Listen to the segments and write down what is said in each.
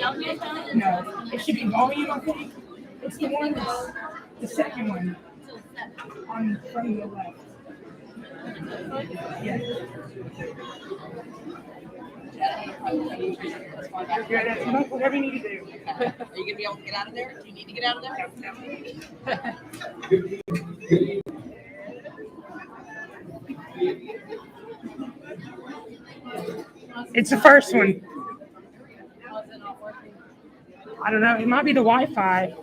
No, it should be volume, I think. It's the one, the second one on from the left. Yeah. Yeah, that's whatever you need to do. Are you going to be able to get out of there? Do you need to get out of there? It's the first one. I don't know. It might be the Wi-Fi.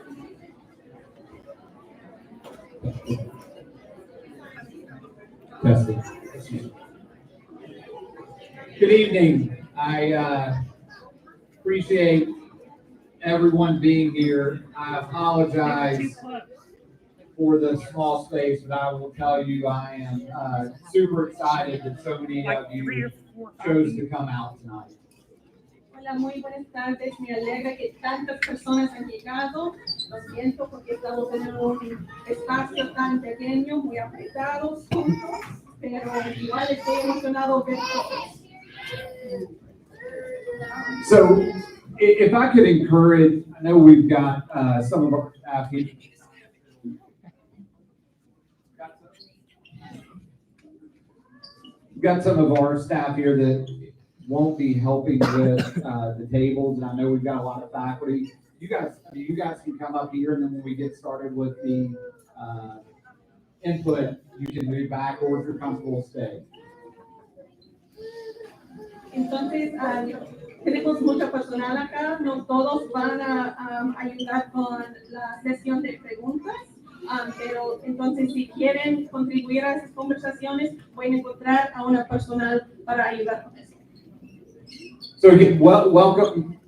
Testing. Good evening. I appreciate everyone being here. I apologize for the small space, but I will tell you I am super excited that so many of you chose to come out tonight. Hola, muy buenas tardes. Me alegra que tantas personas han llegado. Lo siento porque estamos en un espacio tan pequeño, muy apretados juntos, pero igual estoy emocionado ver todos. So, if I could encourage, I know we've got some of our staff here. We've got some of our staff here that won't be helping with the tables, and I know we've got a lot of faculty. You guys can come up here, and then when we get started with the input, you can move back, or if you're comfortable, stay. Entonces, tenemos mucho personal acá, no todos van a ayudar con la sesión de preguntas, pero entonces si quieren contribuir a esas conversaciones, pueden encontrar a una personal para ayudar con eso. So again, welcome,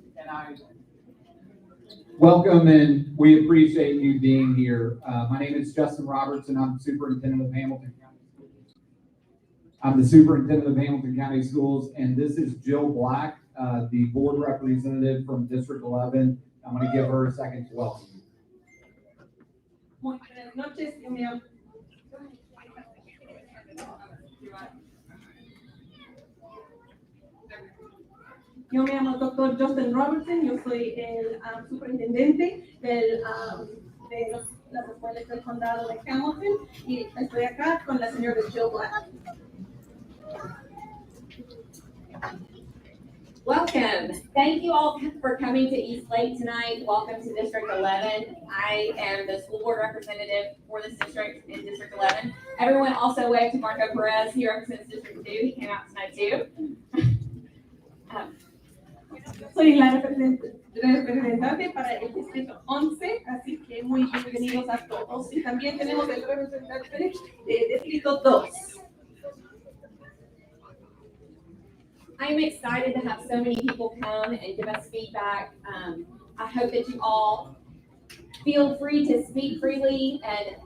and we appreciate you being here. My name is Justin Robertson. I'm the superintendent of Hamilton County Schools. I'm the superintendent of Hamilton County Schools, and this is Jill Black, the board representative from District 11. I'm going to give her a second to welcome you. Muy buenas noches. Yo me llamo Dr. Justin Robertson, yo soy el superintendente de las escuelas del condado de Hamilton y estoy acá con la señora Jill Black. Welcome. Thank you all for coming to East Lake tonight. Welcome to District 11. I am the school board representative for this district in District 11. Everyone also wave to Marco Perez. He represents District 2. He came out tonight too. Soy la representante para el distrito 11, así que muy bienvenidos a todos. Y también tenemos el representante de distrito 2. I'm excited to have so many people come and give us feedback. I hope that you all feel free to speak freely and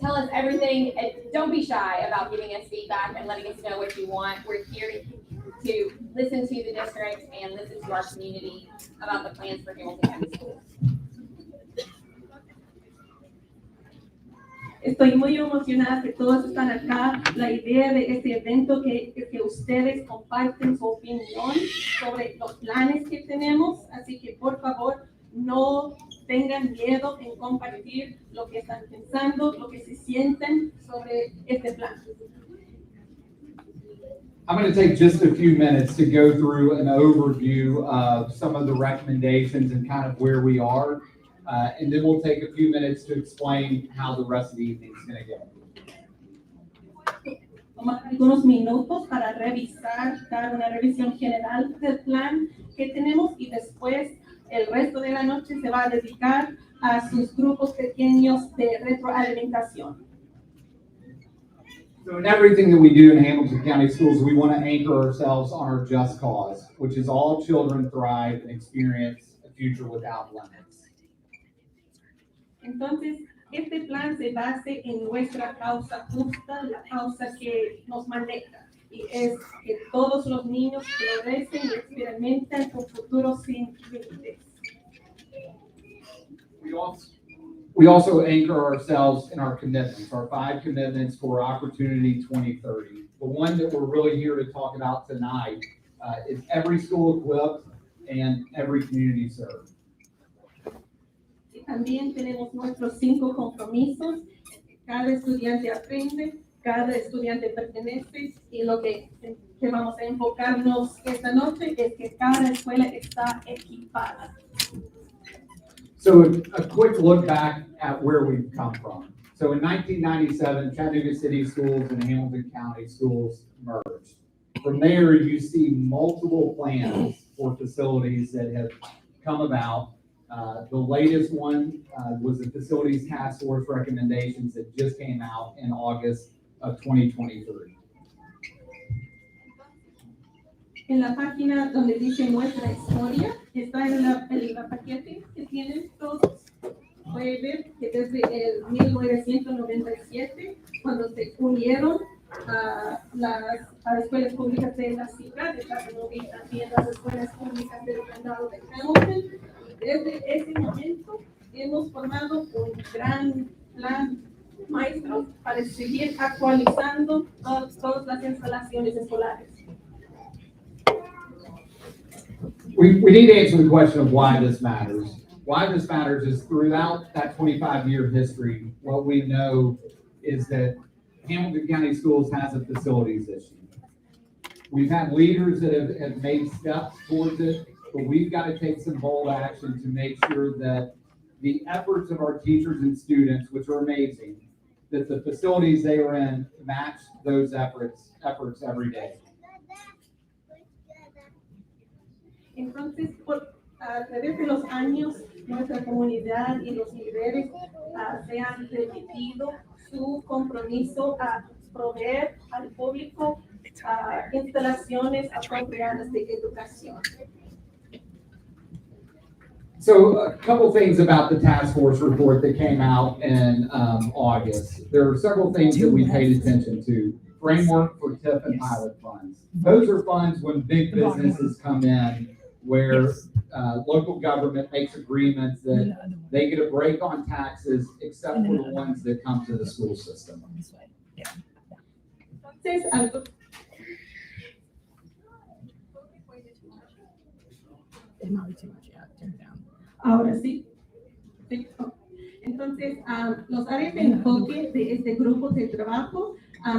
tell us everything. And don't be shy about giving us feedback and letting us know what you want. We're here to listen to the district and listen to our community about the plans for Hamilton County Schools. Estoy muy emocionada que todos están acá. La idea de este evento es que ustedes comparten su opinión sobre los planes que tenemos. Así que por favor no tengan miedo en compartir lo que están pensando, lo que se sienten sobre este plan. I'm going to take just a few minutes to go through an overview of some of the recommendations and kind of where we are. And then we'll take a few minutes to explain how the rest of the evening is going to go. Tomar algunos minutos para revisar, dar una revisión general del plan que tenemos y después el resto de la noche se va a dedicar a sus grupos pequeños de retroalimentación. So in everything that we do in Hamilton County Schools, we want to anchor ourselves on our just cause, which is all children thrive and experience a future without limits. Entonces, este plan se base en nuestra causa justa, la causa que nos maneja, y es que todos los niños florecen y experimentan un futuro sin límites. We also anchor ourselves in our commitments, our 5 commitments for Opportunity 2030. The one that we're really here to talk about tonight is every school equipped and every community served. Y también tenemos nuestros 5 compromisos. Cada estudiante aprende, cada estudiante pertenece y lo que vamos a enfocarnos esta noche es que cada escuela está equipada. So a quick look back at where we've come from. So in 1997, Chattanooga City Schools and Hamilton County Schools merged. From there, you see multiple plans for facilities that have come about. The latest one was the Facilities Task Force recommendations that just came out in August of 2023. En la página donde dice nuestra historia, está en la paquete que tienen todos. Puede ver que desde el 1997, cuando se unieron a las escuelas públicas de la ciudad de Chattanooga y también las escuelas públicas del condado de Hamilton, desde ese momento hemos formado un gran plan maestro para seguir actualizando todas las instalaciones escolares. We need to answer the question of why this matters. Why this matters is throughout that 25-year history, what we know is that Hamilton County Schools has a facilities issue. We've had leaders that have made steps towards it, but we've got to take some bold action to make sure that the efforts of our teachers and students, which are amazing, that the facilities they are in match those efforts every day. Entonces, a través de los años, nuestra comunidad y los líderes se han repetido su compromiso a proveer al público instalaciones apropiadas de educación. So a couple things about the task force report that came out in August. There are several things that we paid attention to. Framework for TIF and pilot funds. Those are funds when big businesses come in where local government makes agreements that they get a break on taxes except for the ones that come to the school system. Entonces, algo ahora sí. Sí. Entonces, los áreas de enfoque de este grupo de trabajo,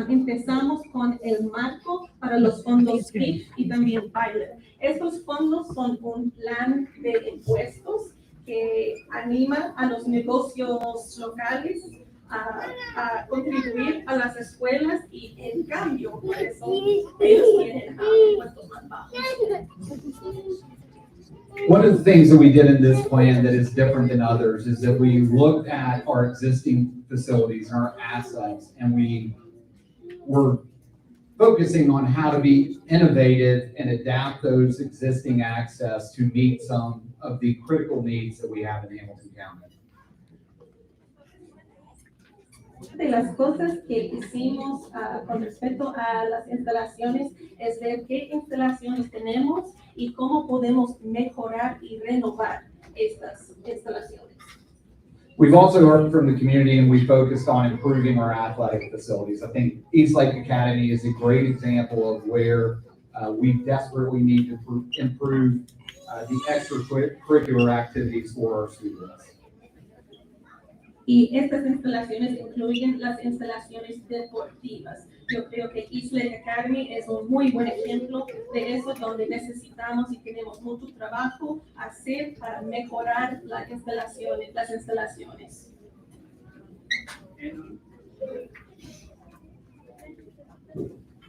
empezamos con el marco para los fondos PIF y también pilot. Estos fondos son un plan de impuestos que anima a los negocios locales a contribuir a las escuelas y en cambio, por eso ellos tienen impuestos más bajos. One of the things that we did in this plan that is different than others is that we looked at our existing facilities and our assets, and we were focusing on how to be innovative and adapt those existing access to meet some of the critical needs that we have in Hamilton County. De las cosas que hicimos con respecto a las instalaciones es ver qué instalaciones tenemos y cómo podemos mejorar y renovar estas instalaciones. We've also heard from the community and we focused on improving our athletic facilities. I think East Lake Academy is a great example of where we desperately need to improve the extracurricular activities for our students. Y estas instalaciones incluyen las instalaciones deportivas. Yo creo que East Lake Academy es un muy buen ejemplo de eso, donde necesitamos y tenemos mucho trabajo a hacer para mejorar las instalaciones.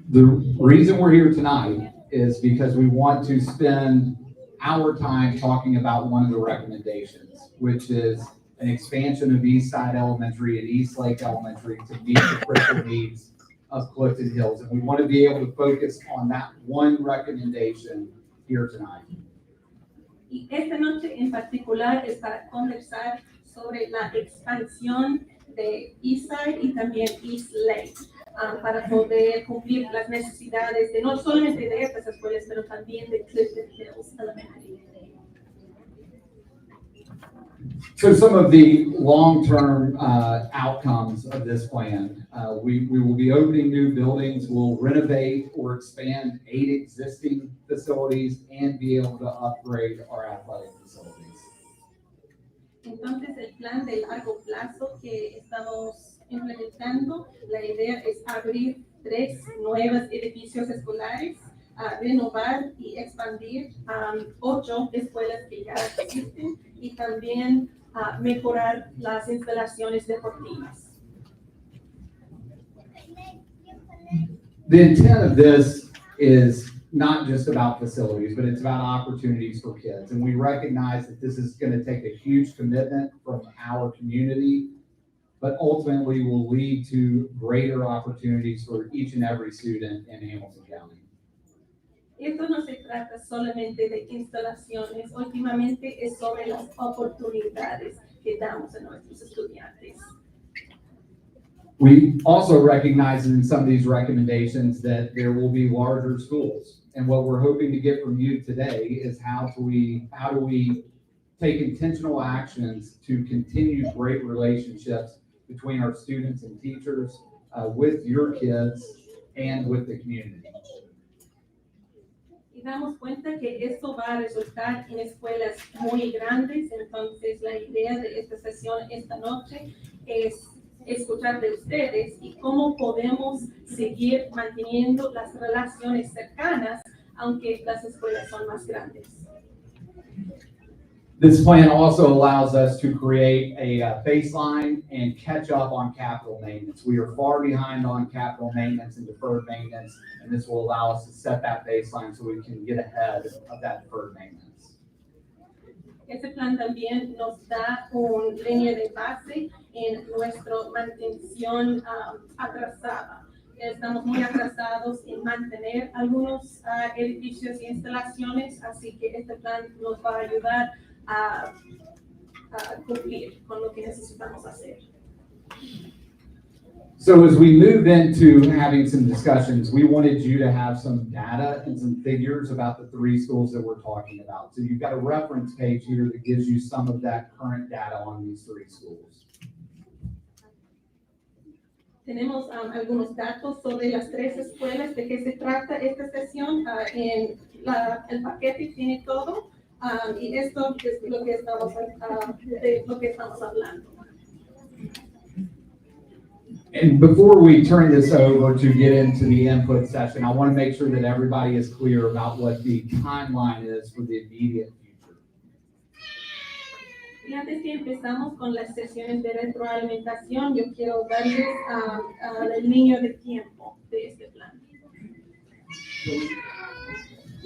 The reason we're here tonight is because we want to spend our time talking about one of the recommendations, which is an expansion of East Side Elementary and East Lake Elementary to meet the critical needs of Clifton Hills. And we want to be able to focus on that one recommendation here tonight. Y esta noche en particular es para conversar sobre la expansión de East Side y también East Lake, para poder cumplir las necesidades de no solamente de estas escuelas, pero también de Clifton Hills Elementary. So some of the long-term outcomes of this plan, we will be opening new buildings, we'll renovate or expand 8 existing facilities and be able to upgrade our athletic facilities. Entonces, el plan de largo plazo que estamos implementando, la idea es abrir 3 nuevos edificios escolares, renovar y expandir 8 escuelas que ya existen y también mejorar las instalaciones deportivas. The intent of this is not just about facilities, but it's about opportunities for kids. And we recognize that this is going to take a huge commitment from our community, but ultimately will lead to greater opportunities for each and every student in Hamilton County. Esto no se trata solamente de instalaciones, últimamente es sobre las oportunidades que damos a nuestros estudiantes. We also recognize in some of these recommendations that there will be larger schools. And what we're hoping to get from you today is how do we take intentional actions to continue great relationships between our students and teachers, with your kids, and with the community. Y damos cuenta que esto va a resultar en escuelas muy grandes, entonces la idea de esta sesión esta noche es escuchar de ustedes y cómo podemos seguir manteniendo las relaciones cercanas, aunque las escuelas son más grandes. This plan also allows us to create a baseline and catch up on capital maintenance. We are far behind on capital maintenance and deferred maintenance, and this will allow us to set that baseline so we can get ahead of that deferred maintenance. Este plan también nos da una línea de base en nuestra mantención atrasada. Estamos muy atrasados en mantener algunos edificios e instalaciones, así que este plan nos va a ayudar a cumplir con lo que necesitamos hacer. So as we move into having some discussions, we wanted you to have some data and some figures about the 3 schools that we're talking about. So you've got a reference page here that gives you some of that current data on these 3 schools. Tenemos algunos datos sobre las 3 escuelas, de qué se trata esta sesión. En el paquete tiene todo, y esto es lo que estamos hablando. And before we turn this over to get into the input session, I want to make sure that everybody is clear about what the timeline is for the immediate future. Y antes que empezamos con las sesiones de retroalimentación, yo quiero darles el línea de tiempo de este plan.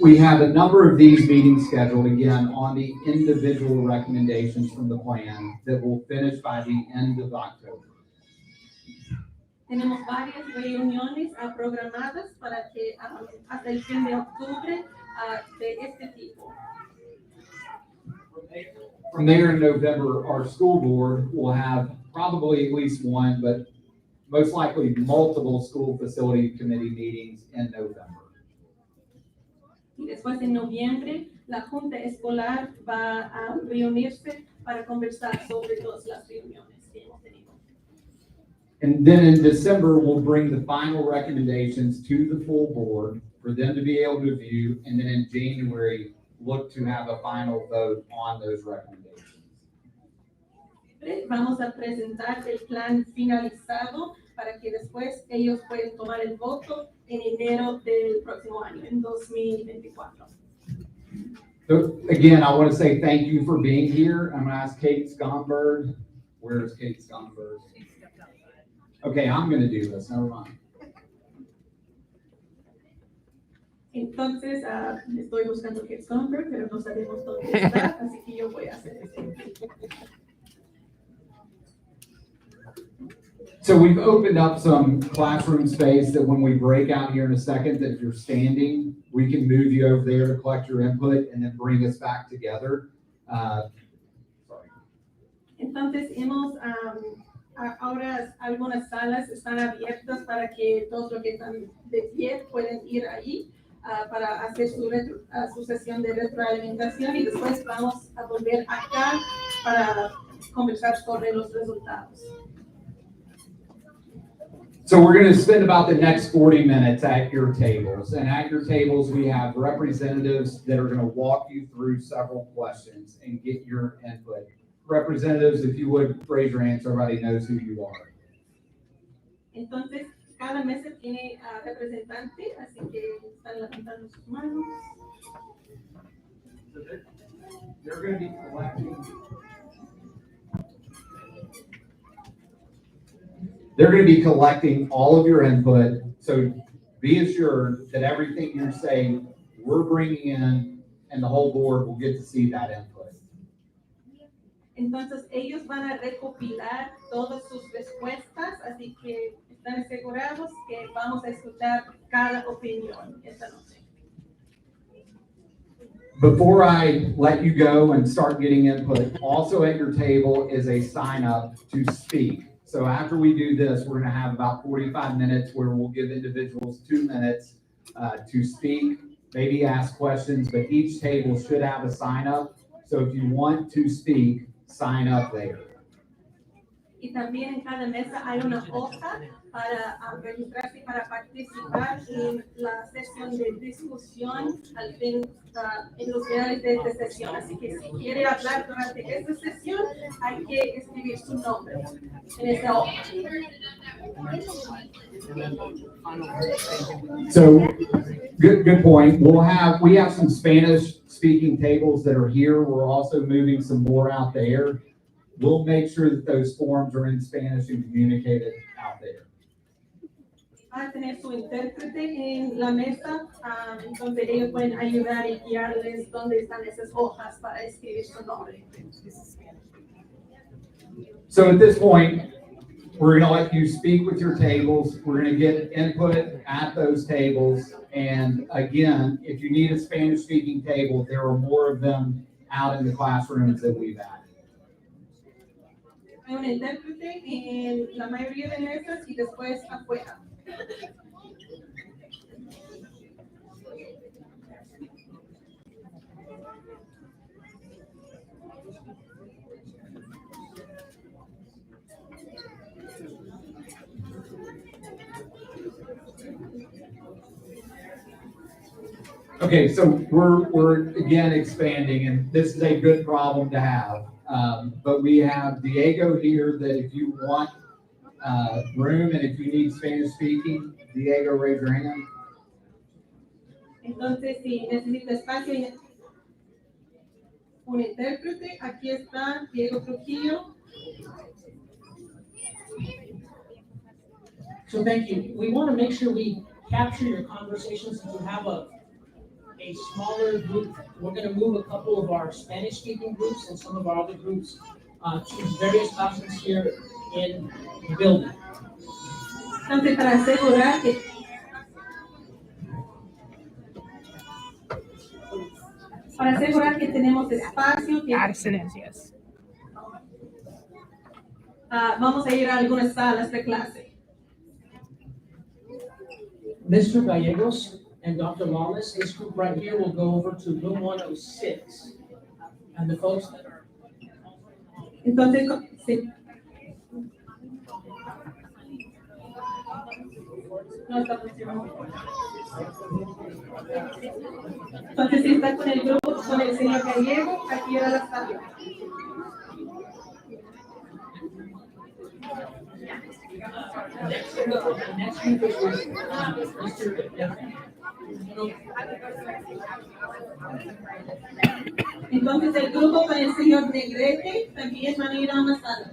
We have a number of these meetings scheduled again on the individual recommendations from the plan that will finish by the end of October. Tenemos varias reuniones programadas para que hasta el fin de octubre de este tipo. From there in November, our school board will have probably at least one, but most likely multiple school facility committee meetings in November. Y después en noviembre, la Junta Escolar va a reunirse para conversar sobre todas las reuniones que hemos tenido. And then in December, we'll bring the final recommendations to the full board for them to be able to view, and then in January, look to have a final vote on those recommendations. Vamos a presentar el plan finalizado para que después ellos puedan tomar el voto en enero del próximo año, en 2024. So again, I want to say thank you for being here. I'm going to ask Kate Skonberg. Where is Kate Skonberg? Okay, I'm going to do this. Never mind. Entonces, estoy buscando Kate Skonberg, pero no sabemos dónde está, así que yo voy a hacer eso. So we've opened up some classroom space that when we break out here in a second, that if you're standing, we can move you over there to collect your input and then bring us back together. Sorry. Entonces, hemos, ahora algunas salas están abiertas para que todos los que están de pie pueden ir ahí para hacer su sesión de retroalimentación y después vamos a volver acá para conversar sobre los resultados. So we're going to spend about the next 40 minutes at your tables. And at your tables, we have representatives that are going to walk you through several questions and get your input. Representatives, if you would raise your hand so everybody knows who you are. Entonces, cada mesa tiene representante, así que están levantando sus manos. They're going to be collecting. They're going to be collecting all of your input, so be assured that everything you're saying, we're bringing in, and the whole board will get to see that input. Entonces, ellos van a recopilar todas sus respuestas, así que están asegurados que vamos a escuchar cada opinión esta noche. Before I let you go and start getting input, also at your table is a sign up to speak. So after we do this, we're going to have about 45 minutes where we'll give individuals 2 minutes to speak, maybe ask questions, but each table should have a sign up. So if you want to speak, sign up there. Y también en cada mesa hay una hoja para registrarse para participar en la sesión de discusión al fin en los finales de esta sesión. Así que si quiere hablar durante esta sesión, hay que escribir su nombre en esa hoja. So good point. We have some Spanish speaking tables that are here. We're also moving some more out there. We'll make sure that those forms are in Spanish and communicated out there. Va a tener su intérprete en la mesa, donde ellos pueden ayudar y guiarles dónde están esas hojas para escribir su nombre. So at this point, we're going to let you speak with your tables. We're going to get input at those tables. And again, if you need a Spanish speaking table, there are more of them out in the classrooms that we've added. Hay un intérprete en la mayoría de mesas y después afuera. Okay, so we're again expanding, and this is a good problem to have. But we have Diego here that if you want room and if you need Spanish speaking, Diego, raise your hand. Entonces, si necesita espacio y un intérprete, aquí está Diego Trujillo. So thank you. We want to make sure we capture your conversations. Since you have a smaller group, we're going to move a couple of our Spanish-speaking groups and some of our other groups to various classrooms here in the building. Entonces, para asegurar que tenemos espacio, que Addison is, yes. vamos a ir a algunas salas de clase. Mr. Gallegos and Dr. Lawless, this group right here will go over to room 106. And the folks that are... Entonces, sí. No está funcionando. Entonces, si está con el grupo, con el señor Gallego, aquí era la sala. Next group is Mr. Entonces, el grupo con el señor Negrete también van a ir a una sala.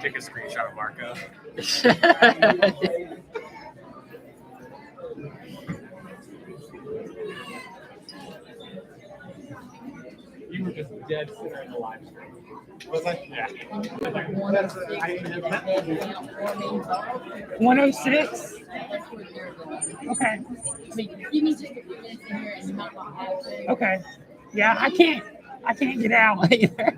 Take a screenshot of Marco. You were just dead center in the live stream. Was I? Yeah. 106? Okay. You need to take a few minutes in here and you might not have to. Okay. Yeah, I can't get out either.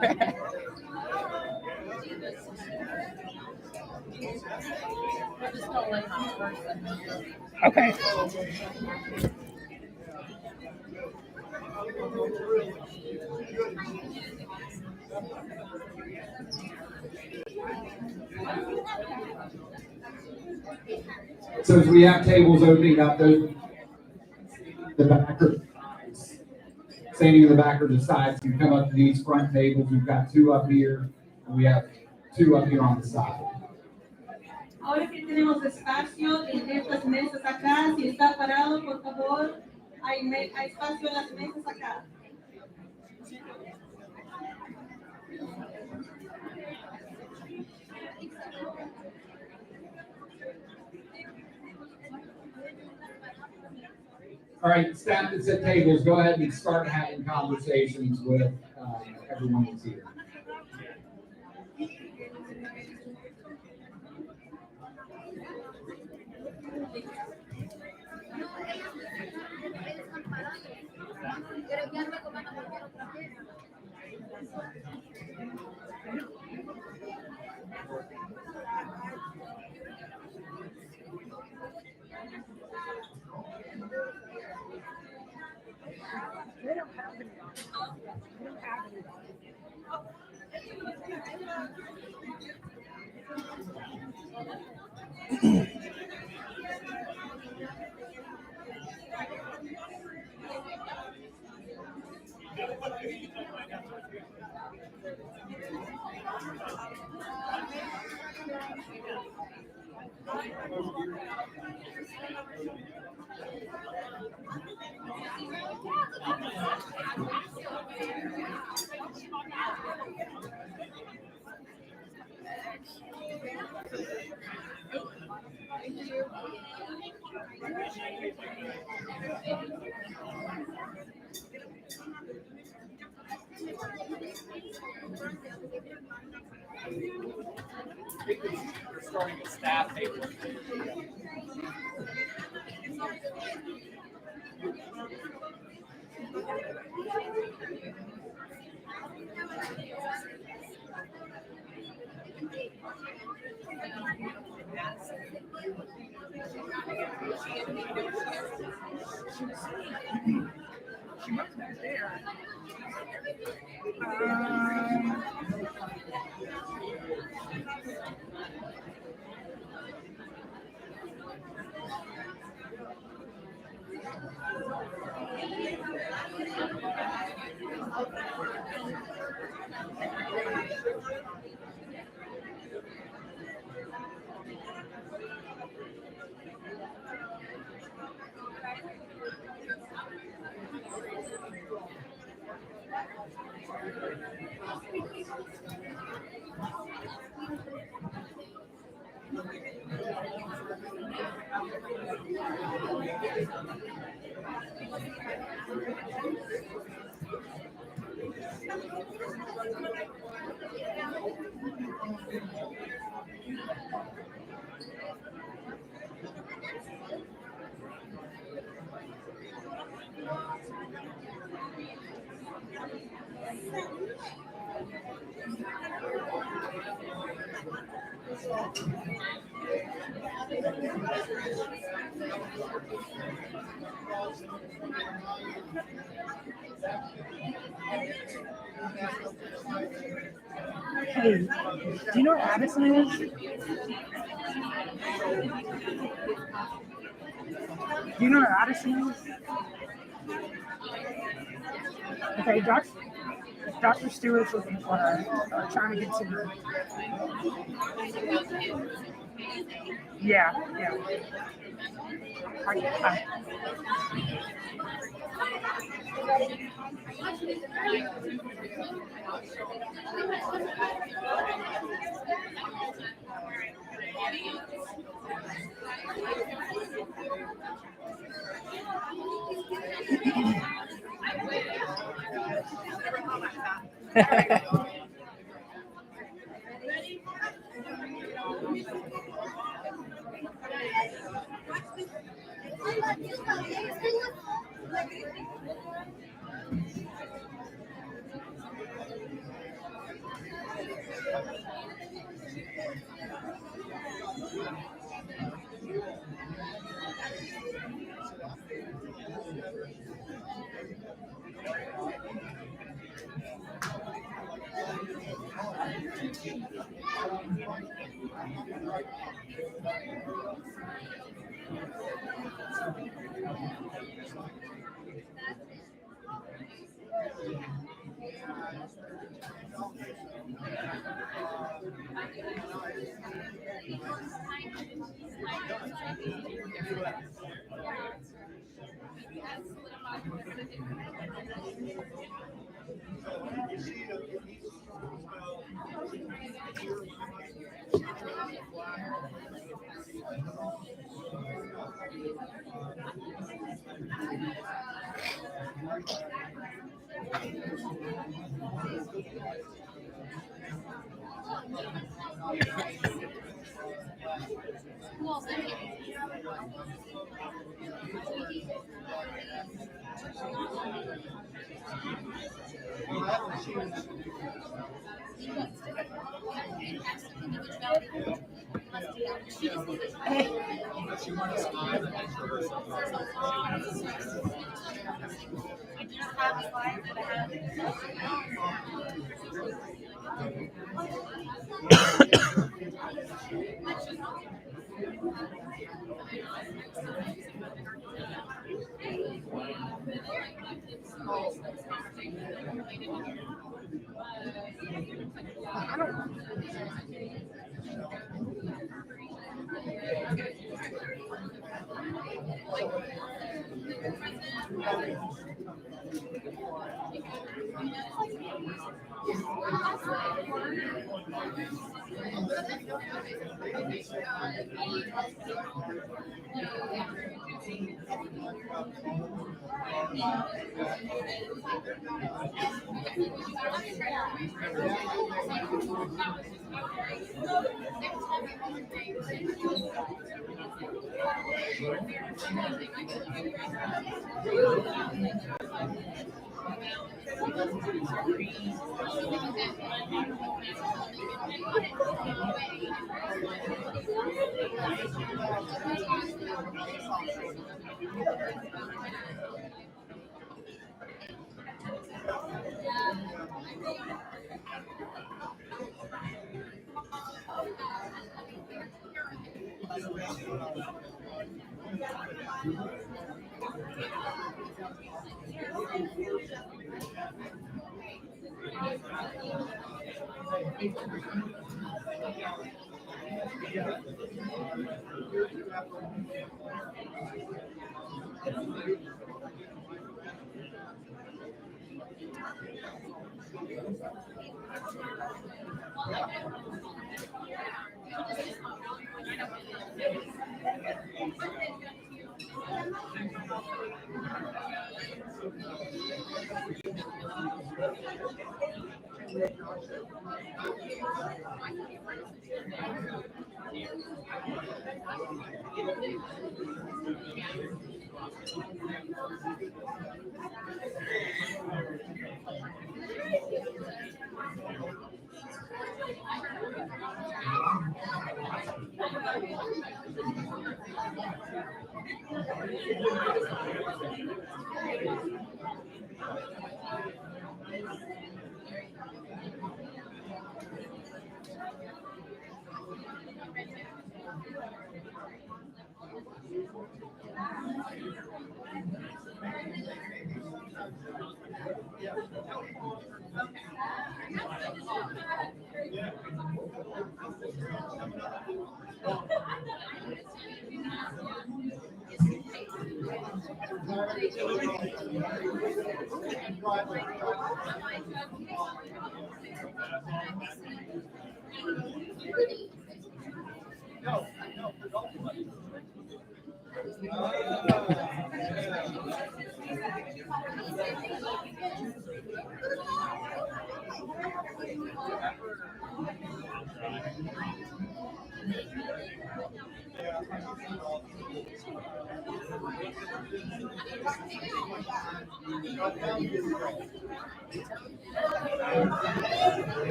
We're just gonna let each person. Okay. So as we have tables opening up, the back or sides, standing in the back or the sides, you come up to these front tables. We've got two up here, and we have two up here on the side. Ahora que tenemos espacio en estas mesas acá, si está parado, por favor, hay espacio en las mesas acá. All right, staff that's at tables, go ahead and start having conversations with everyone that's here. They don't have any. They don't have any. We're starting a staff table. She must be there. Hey, do you know where Addison is? Do you know where Addison is? Okay, Dr. Stewart's looking for her, or trying to get to her. Yeah. Hi.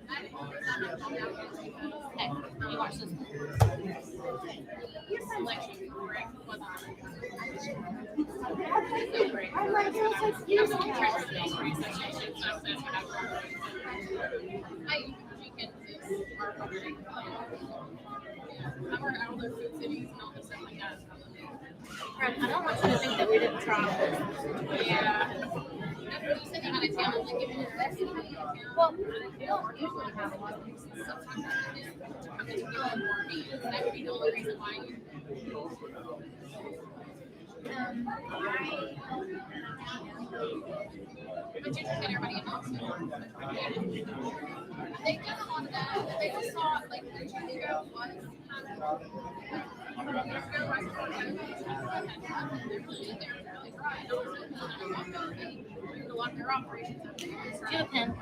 Hey, you watch this. Your selection, correct? I'm like, it was like years ago. Fred, I don't want you to think that we didn't try. Yeah. Well, we don't usually have a lot of people. That would be the only reason why you. But you can get everybody involved. They did a lot of that. They just saw like the Chicago was a lot of their operations up there. Do you have a pen?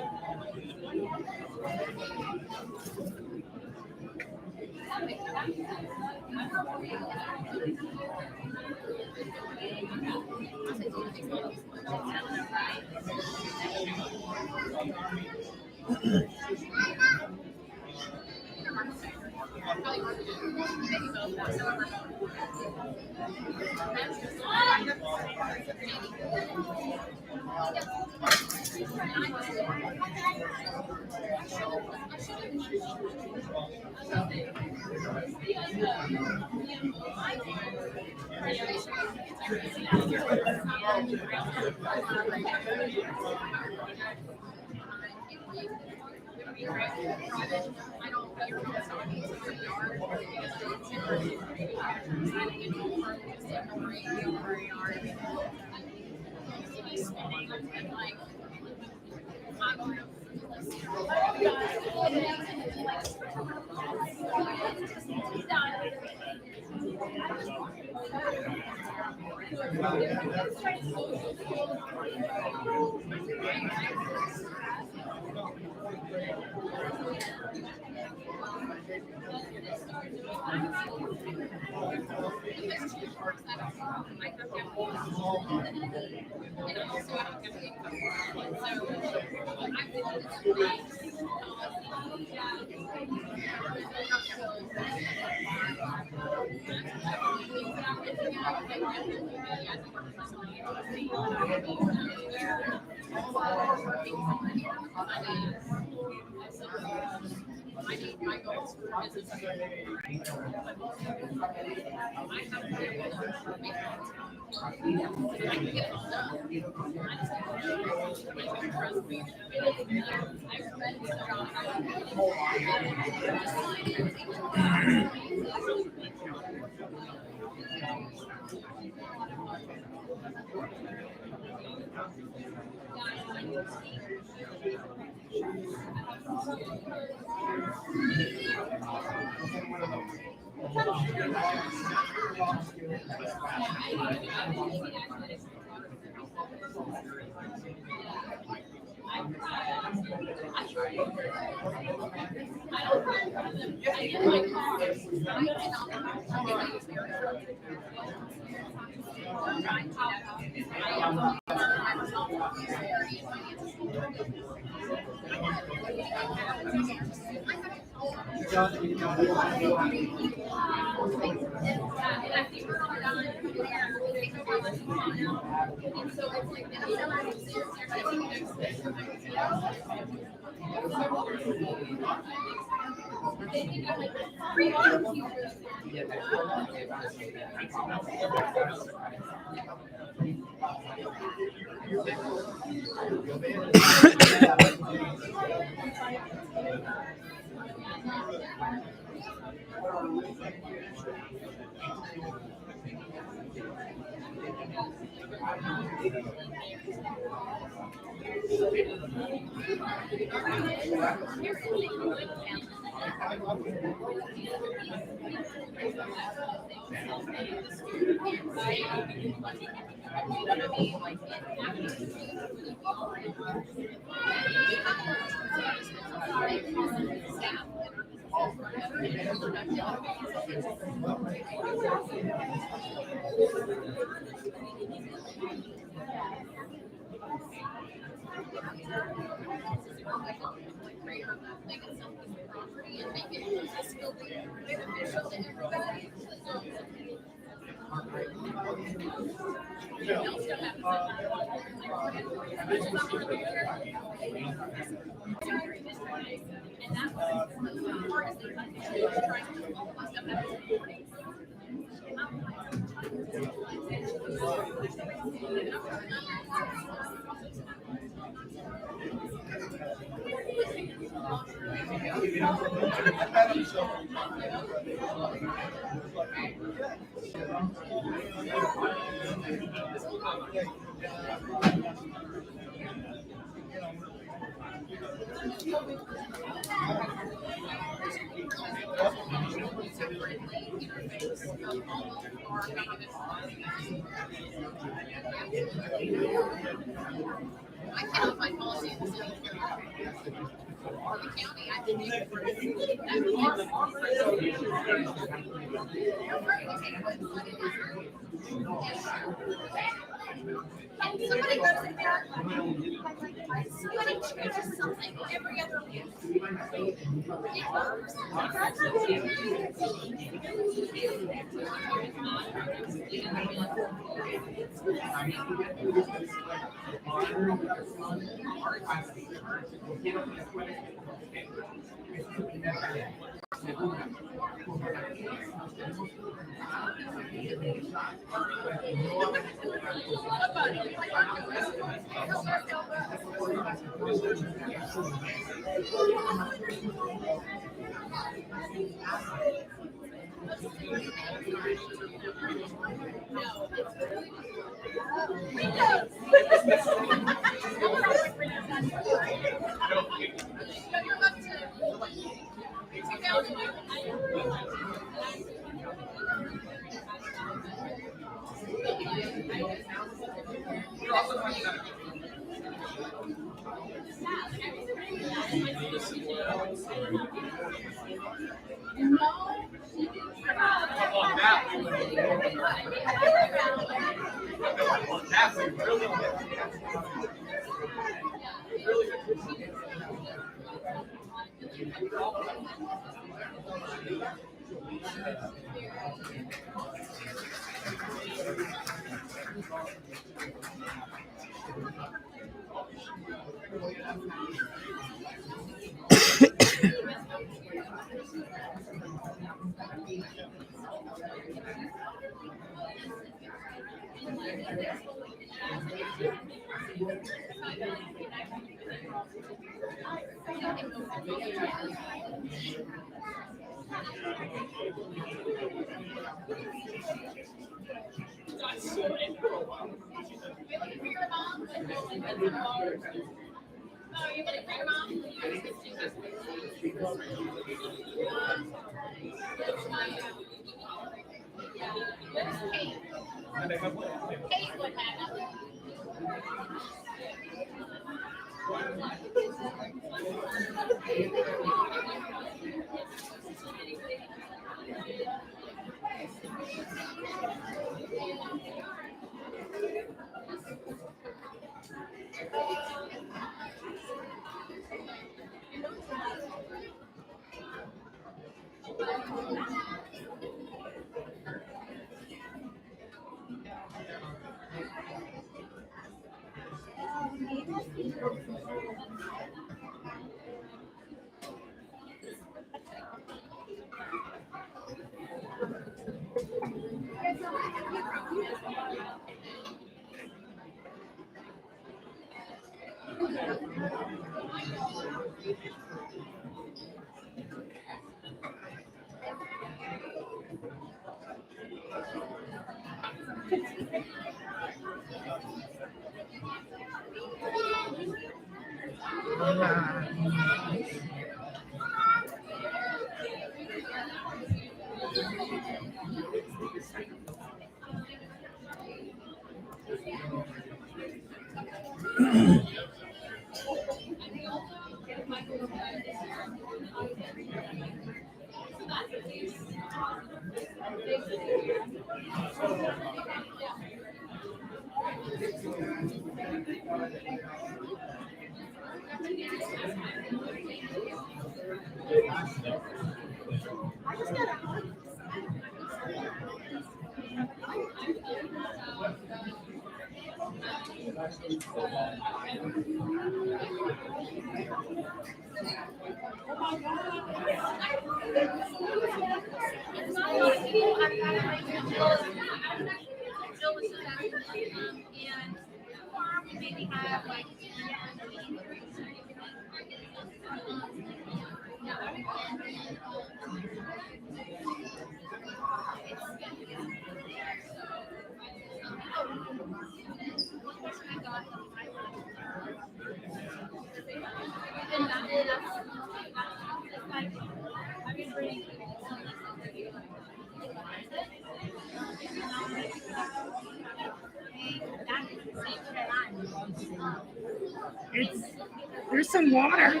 There's some water.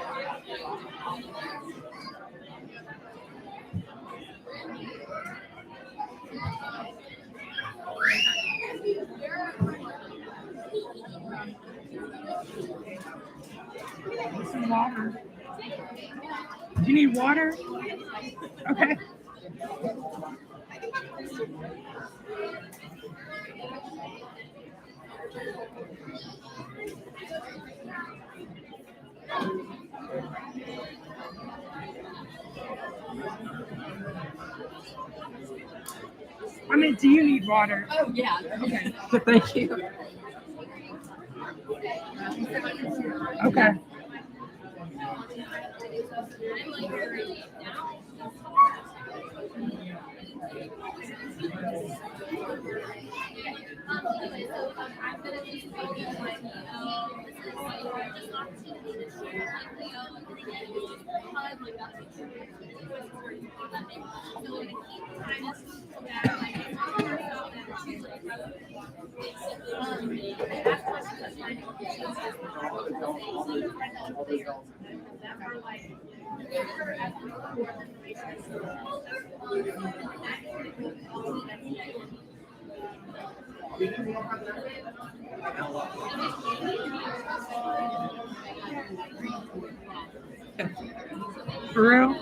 There's some water. Do you need water? Okay. I mean, do you need water? Oh, yeah. Okay. Thank you. Okay. For real?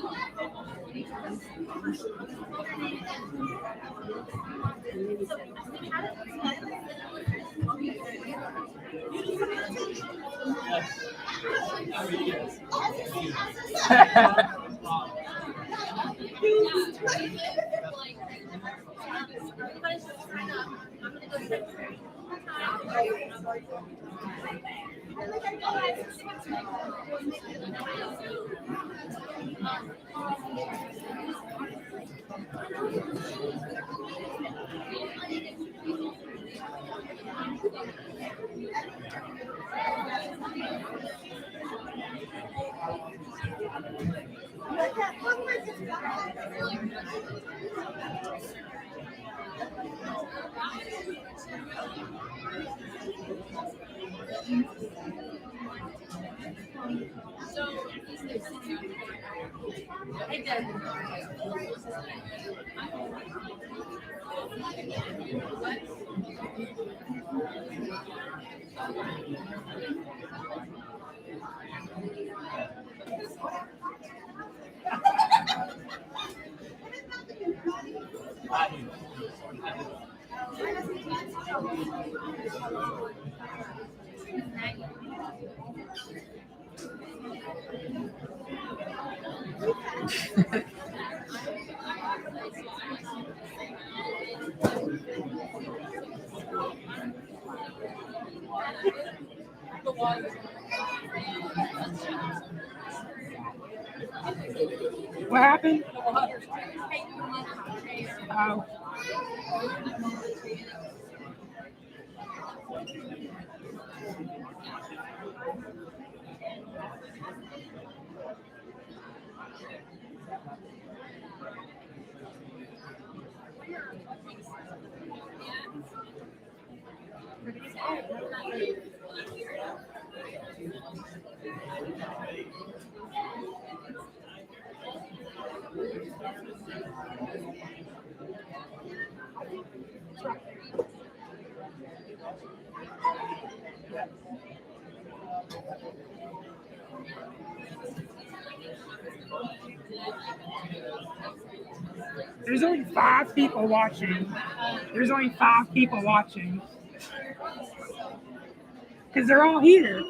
What happened? Oh. There's only 5 people watching. There's only 5 people watching. Because they're all here.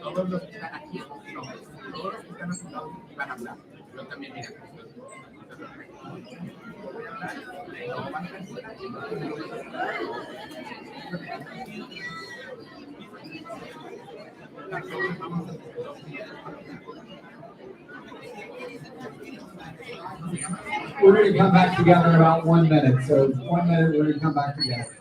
Todos los que están aquí son todos los que están apuntados van a hablar. Yo también, mira. We're going to come back together in about 1 minute. So 1 minute, we're going to come back together.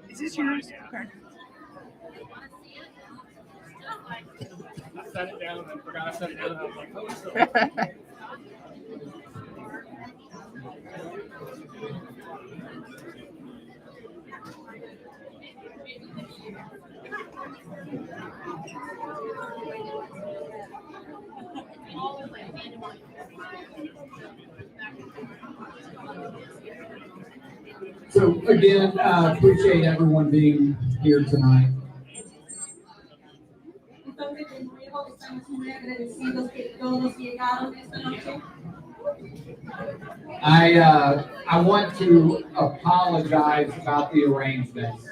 Is this yours? Okay. I set it down and forgot I set it down. I was like, oh, it's still So again, appreciate everyone being here tonight. Entonces, de nuevo, estamos muy agradecidos que todos llegaron esta noche. I want to apologize about the arrangements.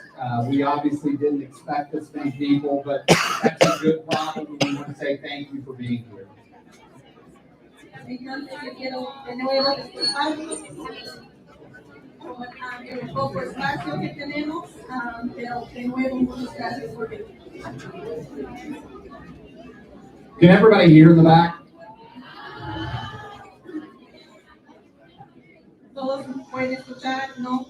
We obviously didn't expect this many people, but that's a good problem. We want to say thank you for being here. Entonces, yo quiero de nuevo disculparnos por el poco espacio que tenemos, pero de nuevo muchas gracias por venir. Can everybody hear in the back? Todos pueden escuchar, ¿no?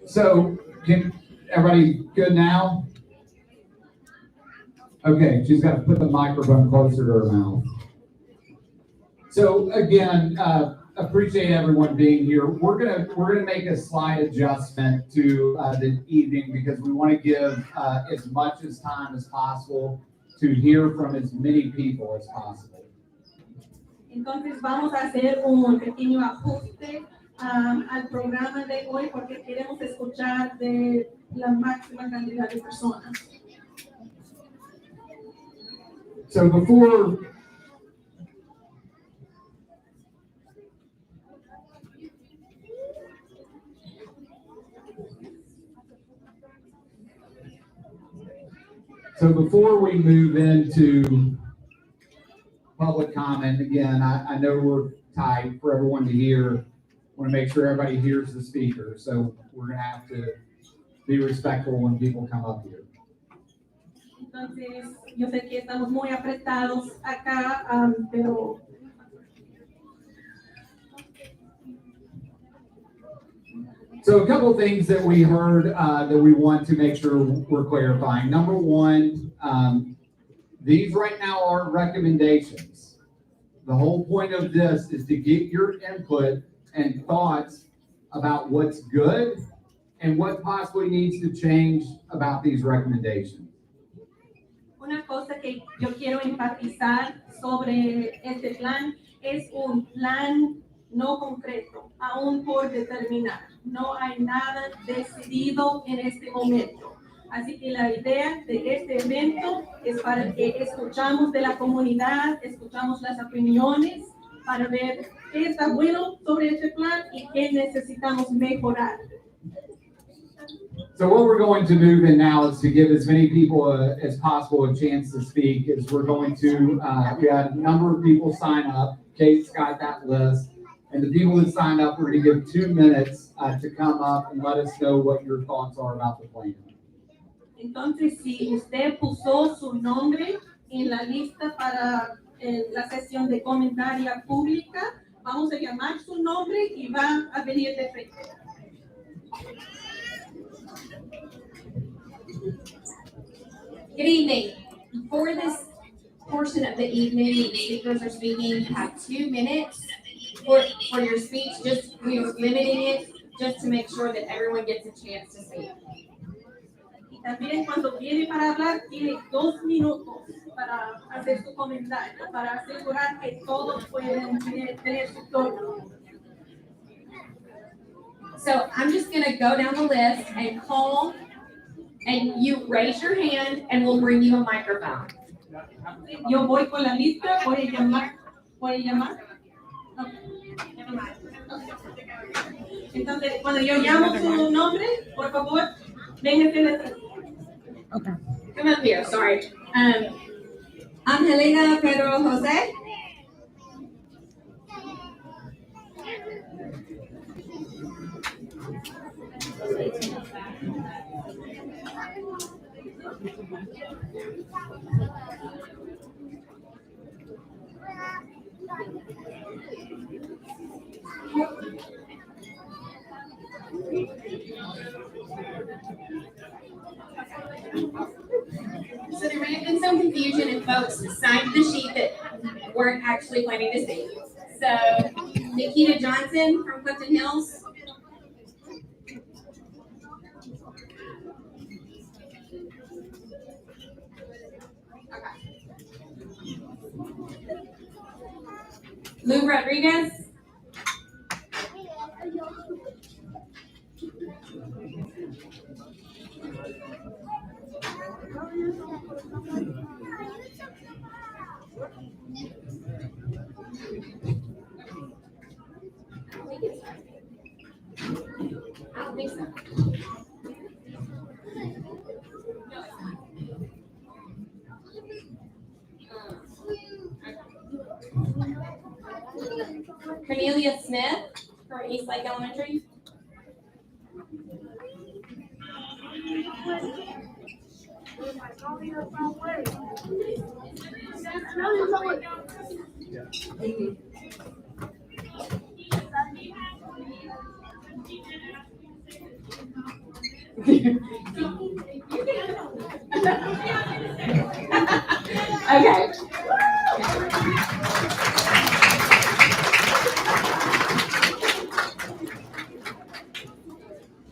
So, can everybody good now? Okay, she's got to put the microphone closer to her mouth. So again, appreciate everyone being here. We're gonna make a slight adjustment to the evening because we want to give as much as time as possible to hear from as many people as possible. Entonces vamos a hacer un pequeño ajuste al programa de hoy porque queremos escuchar de la máxima cantidad de personas. So before we move into public comment, again, I know we're tight for everyone to hear. Want to make sure everybody hears the speaker, so we're going to have to be respectful when people come up here. Entonces, yo sé que estamos muy apretados acá, pero So a couple things that we heard that we want to make sure we're clarifying. Number one, these right now are recommendations. The whole point of this is to get your input and thoughts about what's good and what possibly needs to change about these recommendations. una cosa que yo quiero enfatizar sobre este plan es un plan no concreto, aún por determinar. No hay nada decidido en este momento. Así que la idea de este evento es para que escuchamos de la comunidad, escuchamos las opiniones para ver qué está bueno sobre este plan y qué necesitamos mejorar. So what we're going to move in now is to give as many people as possible a chance to speak. Is we're going to, we had a number of people sign up. Kate's got that list. And the people that signed up, we're going to give 2 minutes to come up and let us know what your thoughts are about the plan. Entonces, si usted puso su nombre en la lista para la sesión de comentaria pública, vamos a llamar su nombre y va a venir de frente. Good evening. For this portion of the evening, the speakers are speaking. You have 2 minutes for your speech. Just we're limiting it just to make sure that everyone gets a chance to speak. Y también cuando viene para hablar, tiene 2 minutos para hacer su comentario, para asegurar que todos pueden tener su turno. So I'm just going to go down the list and call, and you raise your hand, and we'll bring you a microphone. Yo voy con la lista, voy a llamar. Entonces, cuando yo llamo su nombre, por favor, véngase de frente. Okay. Come up here, sorry. Angelina Pedro Jose. So there may have been some confusion and folks signed the sheet that weren't actually planning to speak. So Nikita Johnson from Clifton Hills. Lou Rodriguez. I don't think so. Cornelia Smith from East Lake Elementary. Okay.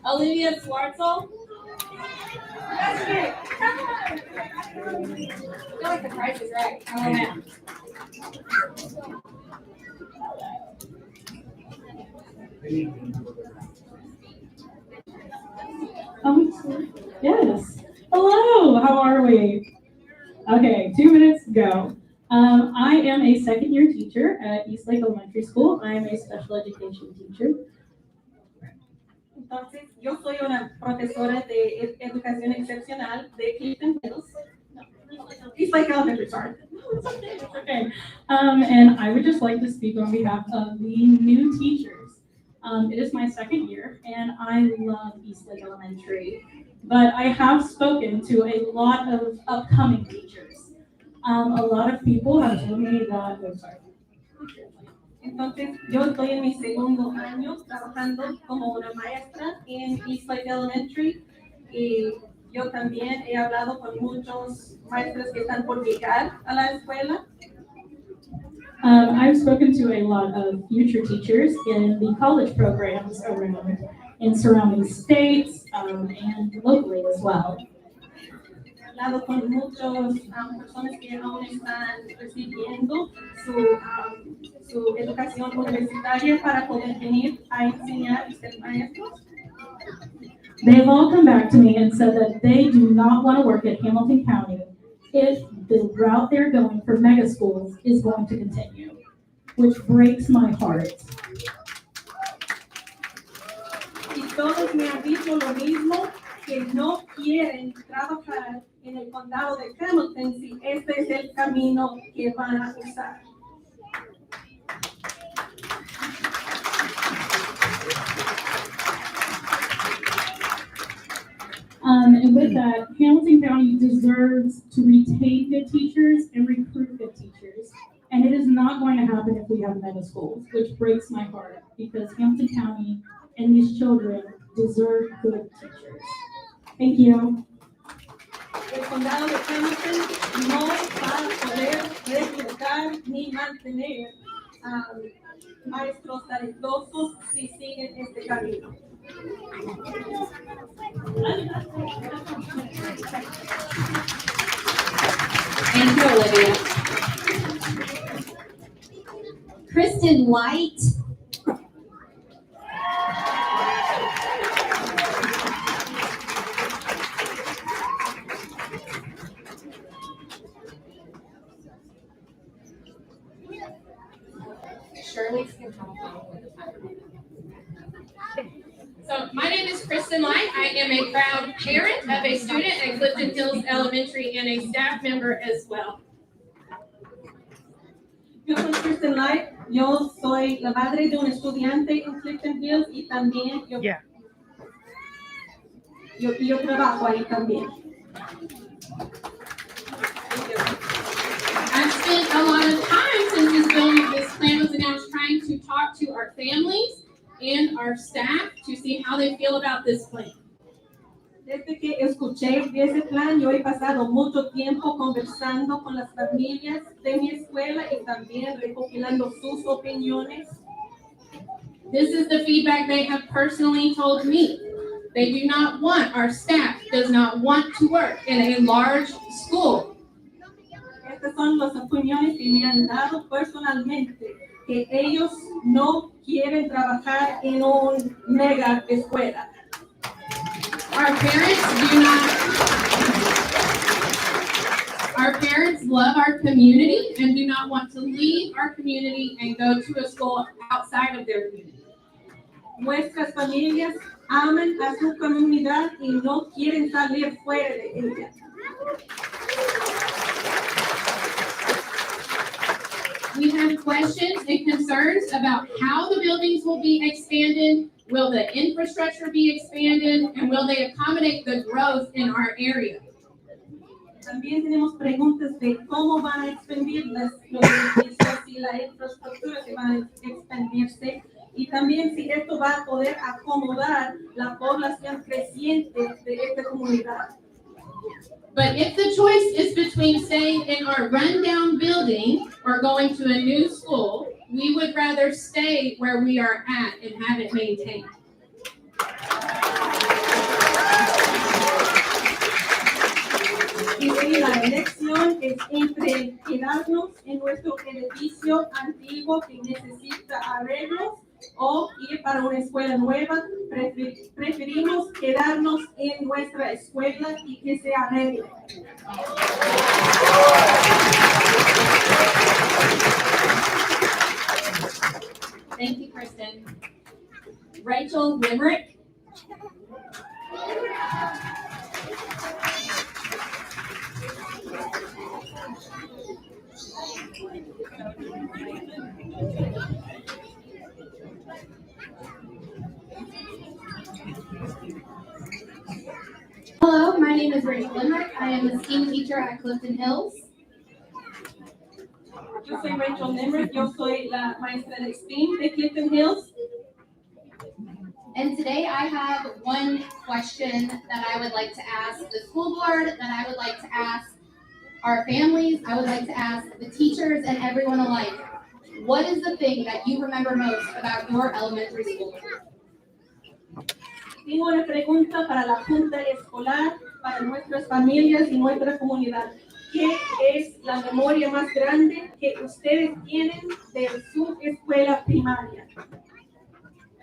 Olivia Swartzel. I feel like the price is right. Come on now. Yes. Hello, how are we? Okay, 2 minutes, go. I am a second-year teacher at East Lake Elementary School. I am a special education teacher. Entonces, yo soy una profesora de educación excepcional de Clifton Hills. East Lake Elementary, sorry. Okay. And I would just like to speak on behalf of the new teachers. It is my second year, and I love East Lake Elementary, but I have spoken to a lot of upcoming teachers. A lot of people have told me that, oh, sorry. Entonces, yo estoy en mi segundo año trabajando como una maestra en East Lake Elementary y yo también he hablado con muchos maestros que están por llegar a la escuela. I've spoken to a lot of future teachers in the college programs around in surrounding states and locally as well. He hablado con muchas personas que aún están recibiendo su educación universitaria para poder venir a enseñar y ser maestros. They've all come back to me and said that they do not want to work at Hamilton County if the route they're going for mega schools is going to continue, which breaks my heart. Y todos me han dicho lo mismo, que no quieren trabajar en el condado de Hamilton si este es el camino que van a usar. And with that, Hamilton County deserves to retain good teachers and recruit good teachers. And it is not going to happen if we have mega schools, which breaks my heart because Hamilton County and these children deserve good teachers. Thank you. El condado de Hamilton no va a poder reclutar ni mantener maestros talentosos si siguen este camino. Thank you, Olivia. Kristen Light. Shirley's gonna come along with the time. So my name is Kristen Light. I am a proud parent of a student at Clifton Hills Elementary and a staff member as well. Yo soy Kristen Light, yo soy la madre de un estudiante en Clifton Hills y también yo trabajo ahí también. I've spent a lot of time since this plan was announced trying to talk to our families and our staff to see how they feel about this plan. Desde que escuché de ese plan, yo he pasado mucho tiempo conversando con las familias de mi escuela y también recopilando sus opiniones. This is the feedback they have personally told me. They do not want, our staff does not want to work in a large school. Estas son las opiniones que me han dado personalmente, que ellos no quieren trabajar en una mega escuela. Our parents love our community and do not want to leave our community and go to a school outside of their community. Nuestras familias aman a su comunidad y no quieren salir fuera de ella. We have questions and concerns about how the buildings will be expanded, will the infrastructure be expanded, and will they accommodate the growth in our area? También tenemos preguntas de cómo van a expandir los edificios y la infraestructura que van a expandirse y también si esto va a poder acomodar la población creciente de esta comunidad. But if the choice is between staying in our rundown building or going to a new school, we would rather stay where we are at and have it maintained. Y la elección es entre quedarnos en nuestro edificio antiguo que necesita arreglos o ir para una escuela nueva. Preferimos quedarnos en nuestra escuela y que se arregle. Thank you, Kristen. Rachel Limerick. Hello, my name is Rachel Limerick. I am a STEAM teacher at Clifton Hills. Yo soy Rachel Limerick, yo soy la maestra de STEAM de Clifton Hills. And today I have one question that I would like to ask the school board, that I would like to ask our families, I would like to ask the teachers and everyone alike. What is the thing that you remember most about your elementary school? Tengo una pregunta para la Junta Escolar, para nuestras familias y nuestra comunidad. ¿Qué es la memoria más grande que ustedes tienen de su escuela primaria?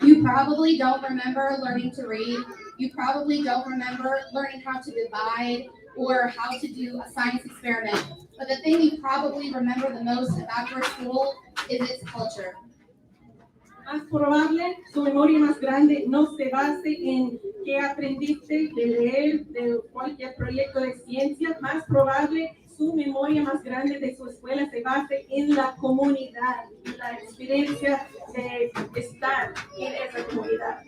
You probably don't remember learning to read. You probably don't remember learning how to divide or how to do a science experiment. But the thing you probably remember the most about your school is its culture. más probable su memoria más grande no se base en qué aprendiste de leer, de cualquier proyecto de ciencia, más probable su memoria más grande de su escuela se base en la comunidad, en la experiencia de estar en esa comunidad.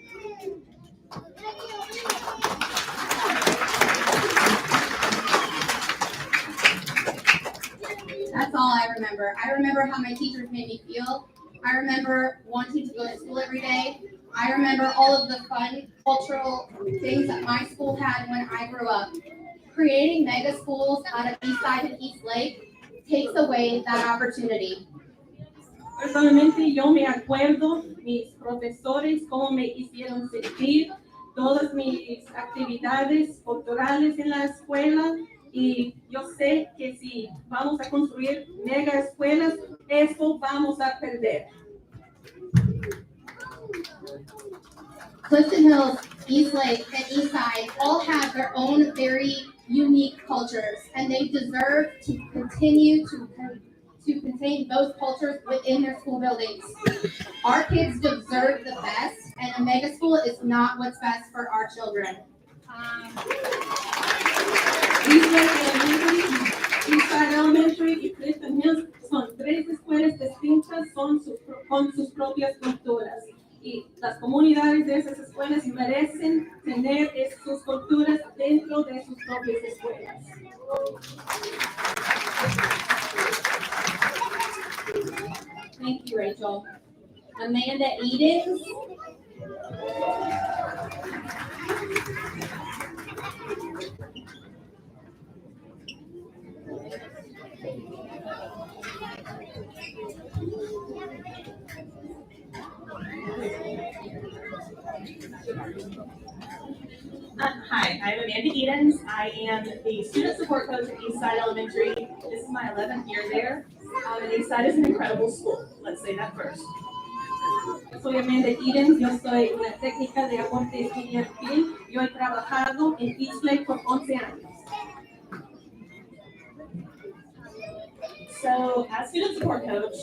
That's all I remember. I remember how my teachers made me feel. I remember wanting to go to school every day. I remember all of the fun cultural things that my school had when I grew up. Creating mega schools out of Eastside and East Lake takes away that opportunity. Personalmente yo me acuerdo mis profesores, cómo me hicieron sentir, todas mis actividades culturales en la escuela, y yo sé que si vamos a construir mega escuelas, eso vamos a perder. Clifton Hills, East Lake, and Eastside all have their own very unique cultures, and they deserve to continue to contain those cultures within their school buildings. Our kids deserve the best, and a mega school is not what's best for our children. East Lake Elementary, Eastside Elementary y Clifton Hills son tres escuelas distintas con sus propias culturas. Y las comunidades de esas escuelas merecen tener sus culturas dentro de sus propias escuelas. Thank you, Rachel. Amanda Edens. Hi, I'm Amanda Edens. I am the student support coach at Eastside Elementary. This is my 11th year there. And Eastside is an incredible school. Let's say that first. Soy Amanda Edens, yo soy una técnica de aporte estudiantil. Yo he trabajado en East Lake por 11 años. So, as student support coach,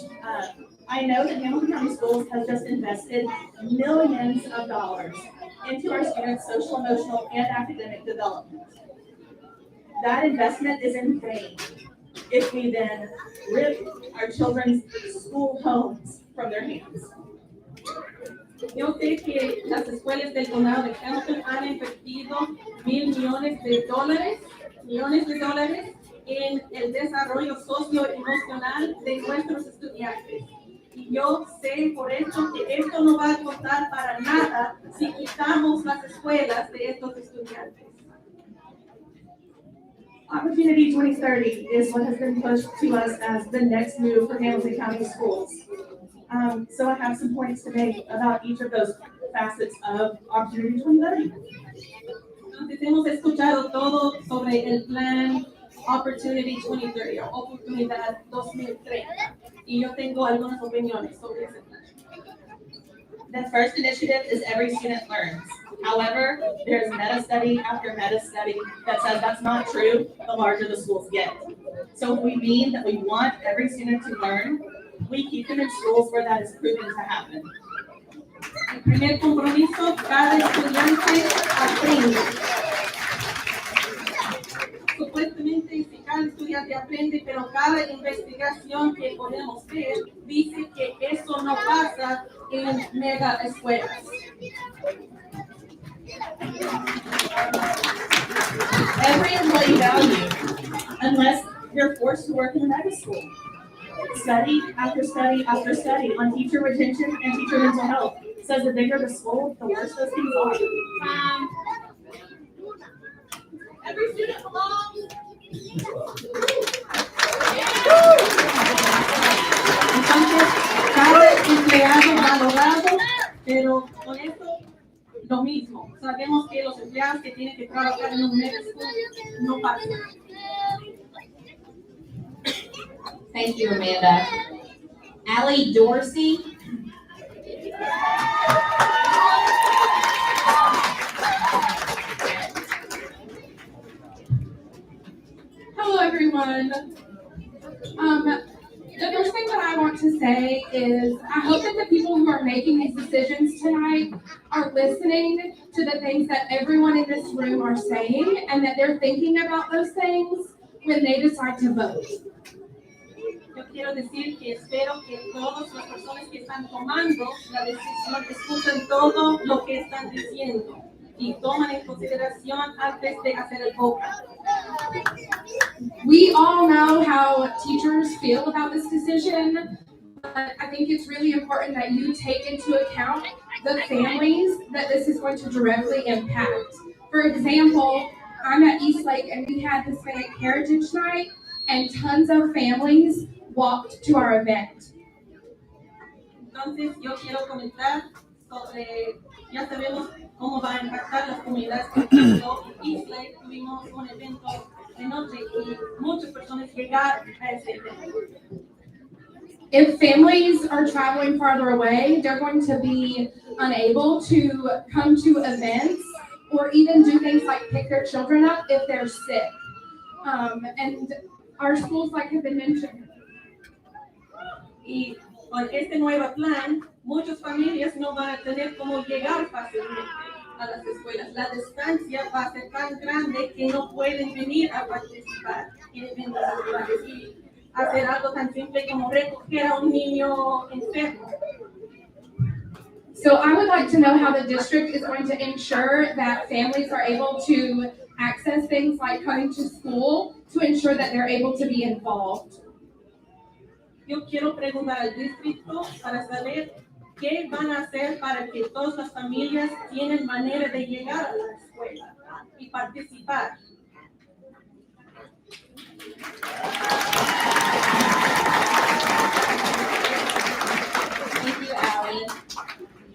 I know that Hamilton County Schools has just invested millions of dollars into our students' social, emotional, and academic development. That investment is in vain if we then rip our children's school homes from their hands. Yo sé que las escuelas del condado de Hamilton han invertido millones de dólares en el desarrollo socioemocional de nuestros estudiantes. Y yo sé por eso que esto no va a costar para nada si quitamos las escuelas de estos estudiantes. Opportunity 2030 is what has been pushed to us as the next move for Hamilton County Schools. So I have some points to make about each of those facets of Opportunity 2030. Entonces hemos escuchado todo sobre el plan Opportunity 2030 o Oportunidad 2030 y yo tengo algunas opiniones sobre ese plan. The first initiative is every student learns. However, there's meta study after meta study that says that's not true the larger the schools get. So if we mean that we want every student to learn, we keep them in schools where that is proven to happen. El primer compromiso, cada estudiante aprende. Supuestamente, si cada estudiante aprende, pero cada investigación que podemos ver dice que eso no pasa en mega escuelas. Every employee value, unless you're forced to work in a mega school. Study after study after study on teacher retention and teacher mental health says the bigger the school, the worse those things are. Every student belongs. Entonces, cada empleado valorado, pero con esto lo mismo. Sabemos que los empleados que tienen que trabajar en un mega school no pasan. Thank you, Amanda. Allie Dorsey. Hello, everyone. The first thing that I I want to say is I hope that the people who are making these decisions tonight are listening to the things that everyone in this room are saying and that they're thinking about those things when they decide to vote. Yo quiero decir que espero que todas las personas que están tomando la decisión escuchen todo lo que están diciendo y toman en consideración antes de hacer el voto. We all know how teachers feel about this decision, but I think it's really important that you take into account the families that this is going to directly impact. For example, I'm at Eastlake and we had Hispanic Heritage Night and tons of families walked to our event. Entonces, yo quiero comentar sobre, ya sabemos cómo va a impactar las comunidades que visitó Isla. Tuvimos un evento de noche y muchas personas llegaron a ese evento. If families are traveling farther away, they're going to be unable to come to events or even do things like pick their children up if they're sick. And our schools, like have been mentioned, Y con este nuevo plan, muchas familias no van a tener cómo llegar fácilmente a las escuelas. La distancia va a ser tan grande que no pueden venir a participar en eventos escolares y hacer algo tan simple como recoger a un niño enfermo. So I would like to know how the district is going to ensure that families are able to access things like coming to school to ensure that they're able to be involved. Yo quiero preguntar al distrito para saber qué van a hacer para que todas las familias tienen manera de llegar a la escuela y participar. Thank you, Allie.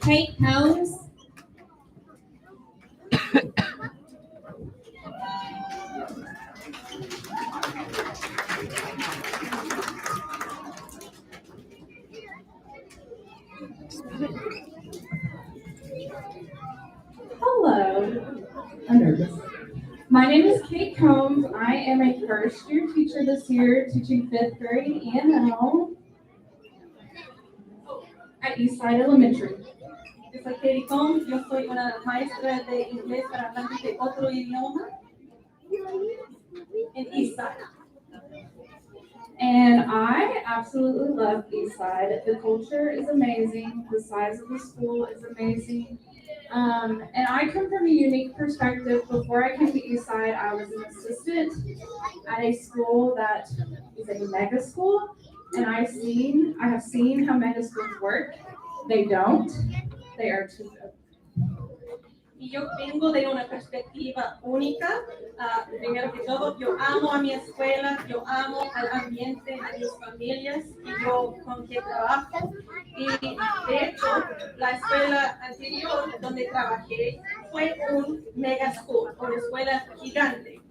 Kate Combs. Hello. I'm nervous. My name is Kate Combs. I am a first-year teacher this year, teaching 5th grade E&L at Eastside Elementary. Yo soy Katie Combs, yo soy una maestra de inglés para hablantes de otro idioma en Eastside. And I absolutely love Eastside. The culture is amazing. The size of the school is amazing. And I come from a unique perspective. Before I came to Eastside, I was an assistant at a school that is a mega school. And I have seen how mega schools work. They don't. They are too good. Y yo vengo de una perspectiva única. Primero que todo, yo amo a mi escuela, yo amo al ambiente de mis familias y yo con quien trabajo. Y de hecho, la escuela anterior donde trabajé fue un mega school, una escuela gigante.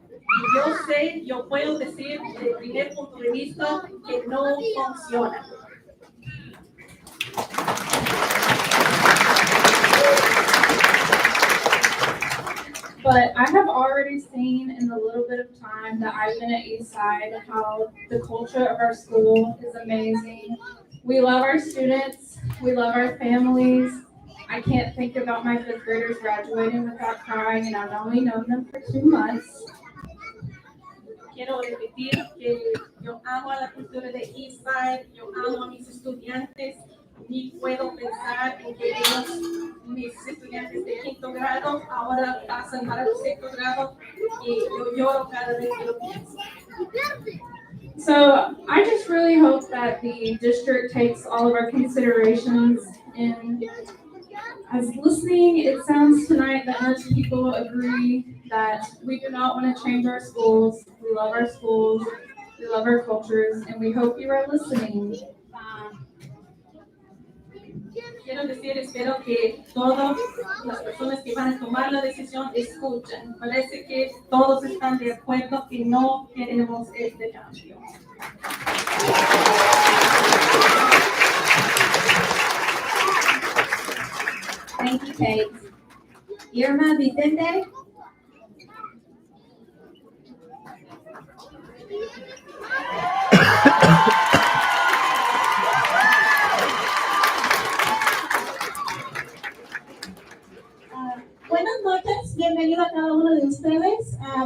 Y yo puedo decir desde el primer punto de vista que no funciona. But I have already seen in the little bit of time that I've been at Eastside how the culture of our school is amazing. We love our students. We love our families. I can't think about my 5th graders graduating without crying, and I've only known them for 2 months. Quiero repetir que yo amo a la cultura de Eastside, yo amo a mis estudiantes, ni puedo pensar en que ellos, mis estudiantes de 5º grado, ahora pasan para el 6º grado y yo lloro cada vez que lo pienso. So I just really hope that the district takes all of our considerations in. As listening, it sounds tonight that most people agree that we do not want to change our schools. We love our schools, we love our cultures, and we hope you are listening. Quiero decir, espero que todas las personas que van a tomar la decisión escuchen. Parece que todos están de acuerdo que no queremos este cambio. Thank you, Kate. Irma Vicente.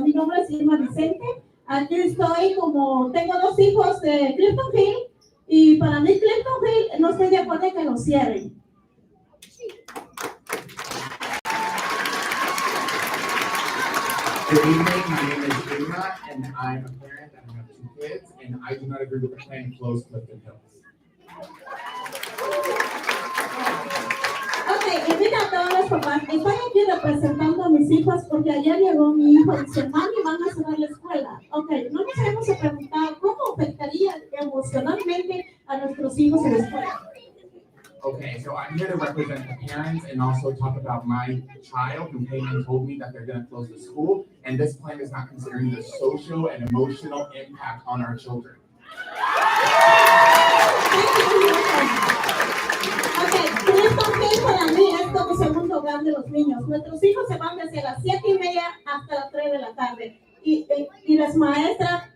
Mi nombre es Irma Vicente. Aquí estoy tengo 2 hijos de Clifton Hill y para mí Clifton Hill no estoy de acuerdo en que lo cierren. Good evening, my name is Irma, and I'm a parent and I have 2 kids, and I do not agree with the plan to close Clifton Hills. Ok, invita a todos los papás. Estoy aquí representando a mis hijos porque ayer llegó mi hijo y dice, mami, van a cerrar la escuela. Ok, no nos hemos preguntado cómo afectaría emocionalmente a nuestros hijos en la escuela. Okay, so I'm here to represent the parents and also talk about my child who came and told me that they're gonna close the school, and this plan is not considering the social and emotional impact on our children. Ok, Clifton Hill para mí es como segundo hogar de los niños. Nuestros hijos se van desde las 7:30 hasta las 3 de la tarde. Y las maestras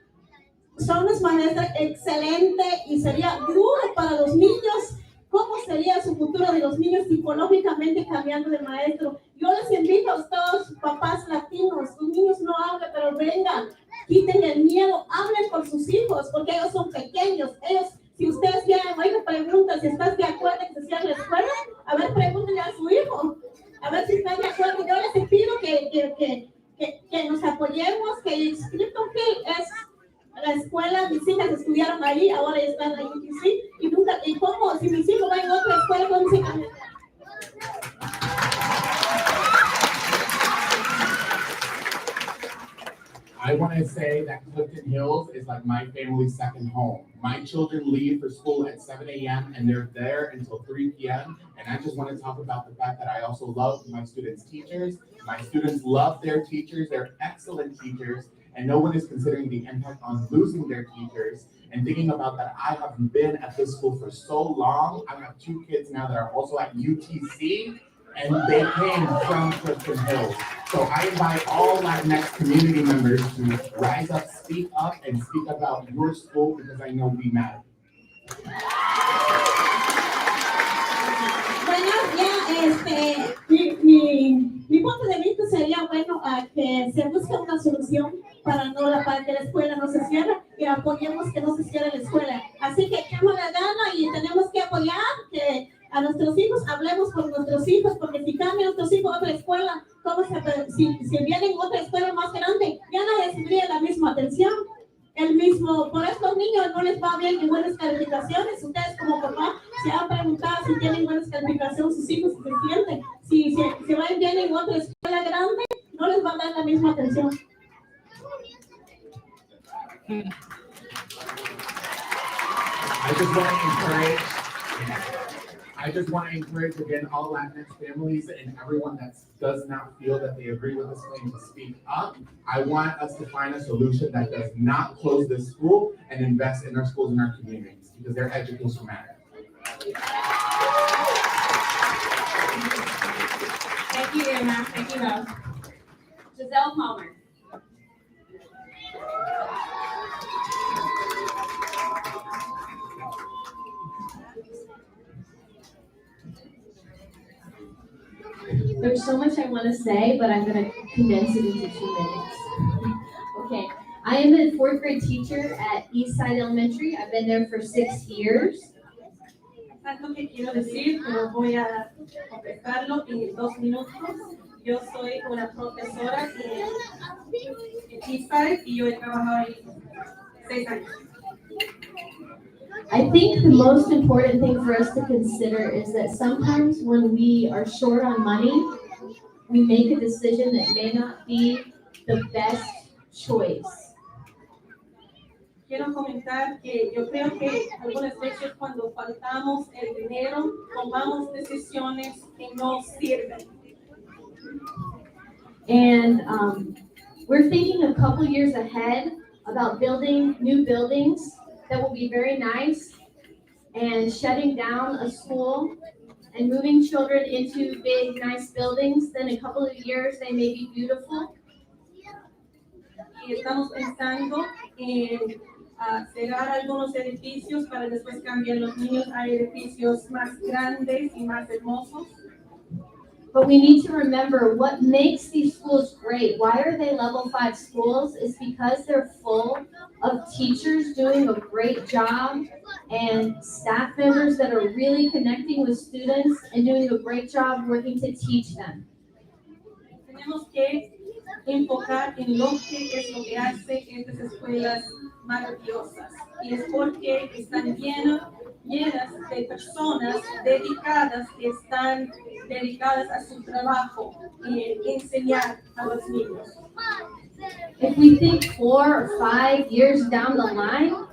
son unas maestras excelentes y sería duro para los niños. ¿Cómo sería su futuro de los niños psicológicamente cambiando de maestro? Yo les invito a todos, papás latinos, sus niños no hablen, pero vengan, quiten el miedo, hablen por sus hijos, porque ellos son pequeños. Ellos, si ustedes quieren, oigan, preguntan si estás de acuerdo en que cierre la escuela, a ver, pregúntenle a su hijo, a ver si están de acuerdo. Yo les pido que nos apoyemos, que Clifton Hill es la escuela, mis hijas estudiaron ahí, ahora están en UTC, y cómo, si mis hijos van a otra escuela, ¿cómo se cambian? I want to say that Clifton Hills is like my family's second home. My children leave for school at 7 a.m. and they're there until 3 p.m. And I just want to talk about the fact that I also love my students' teachers. My students love their teachers. They're excellent teachers. And no one is considering the impact on losing their teachers. And thinking about that, I have been at this school for so long. I have 2 kids now that are also at UTC, and they came from Clifton Hills. So I invite all Latinx community members to rise up, and speak about your school, because I know we matter. Bueno, ya, mi punto de vista sería, bueno, que se busque una solución para que la escuela no se cierre y apoyemos que no se cierre la escuela. Así que echemos la gana y tenemos que apoyar que a nuestros hijos, hablemos con nuestros hijos, porque si cambian nuestros hijos a otra escuela, si vienen a otra escuela más grande, ya no recibiría la misma atención. Por estos niños no les va bien en buenas calificaciones. Ustedes como papá se han preguntado si tienen buenas calificaciones sus hijos, si se sienten. Si van bien en otra escuela grande, no les va a dar la misma atención. I just want to encourage again all Latinx families and everyone that does not feel that they agree with this plan to speak up. I want us to find a solution that does not close this school and invest in our schools and our communities, because their education matters. Thank you, Emma. Thank you both. Giselle Palmer. There's so much I want to say, but I'm going to condense it into 2 minutes. Okay, I am a 4th grade teacher at Eastside Elementary. I've been there for 6 years. Tanto que quiero decir, pero voy a contestarlo en 2 minutos. Yo soy una profesora en Eastside y yo he trabajado ahí 6 años. I think the most important thing for us to consider is that sometimes when we are short on money, we make a decision that may not be the best choice. Quiero comentar que yo creo que algunas veces cuando faltamos el dinero, tomamos decisiones que no sirven. And we're thinking a couple years ahead about building new buildings that will be very nice, and shutting down a school and moving children into big, nice buildings. Then in a couple of years, they may be beautiful. Y estamos pensando en cerrar algunos edificios para después cambiar los niños a edificios más grandes y más hermosos. But we need to remember what makes these schools great. Why are they level 5 schools? Is because they're full of teachers doing a great job and staff members that are really connecting with students and doing a great job working to teach them. Tenemos que enfocar en lo que es lo que hace estas escuelas maravillosas. Y es porque están llenas de personas dedicadas que están dedicadas a su trabajo y enseñar a los niños. If we think 4 or 5 years down the line,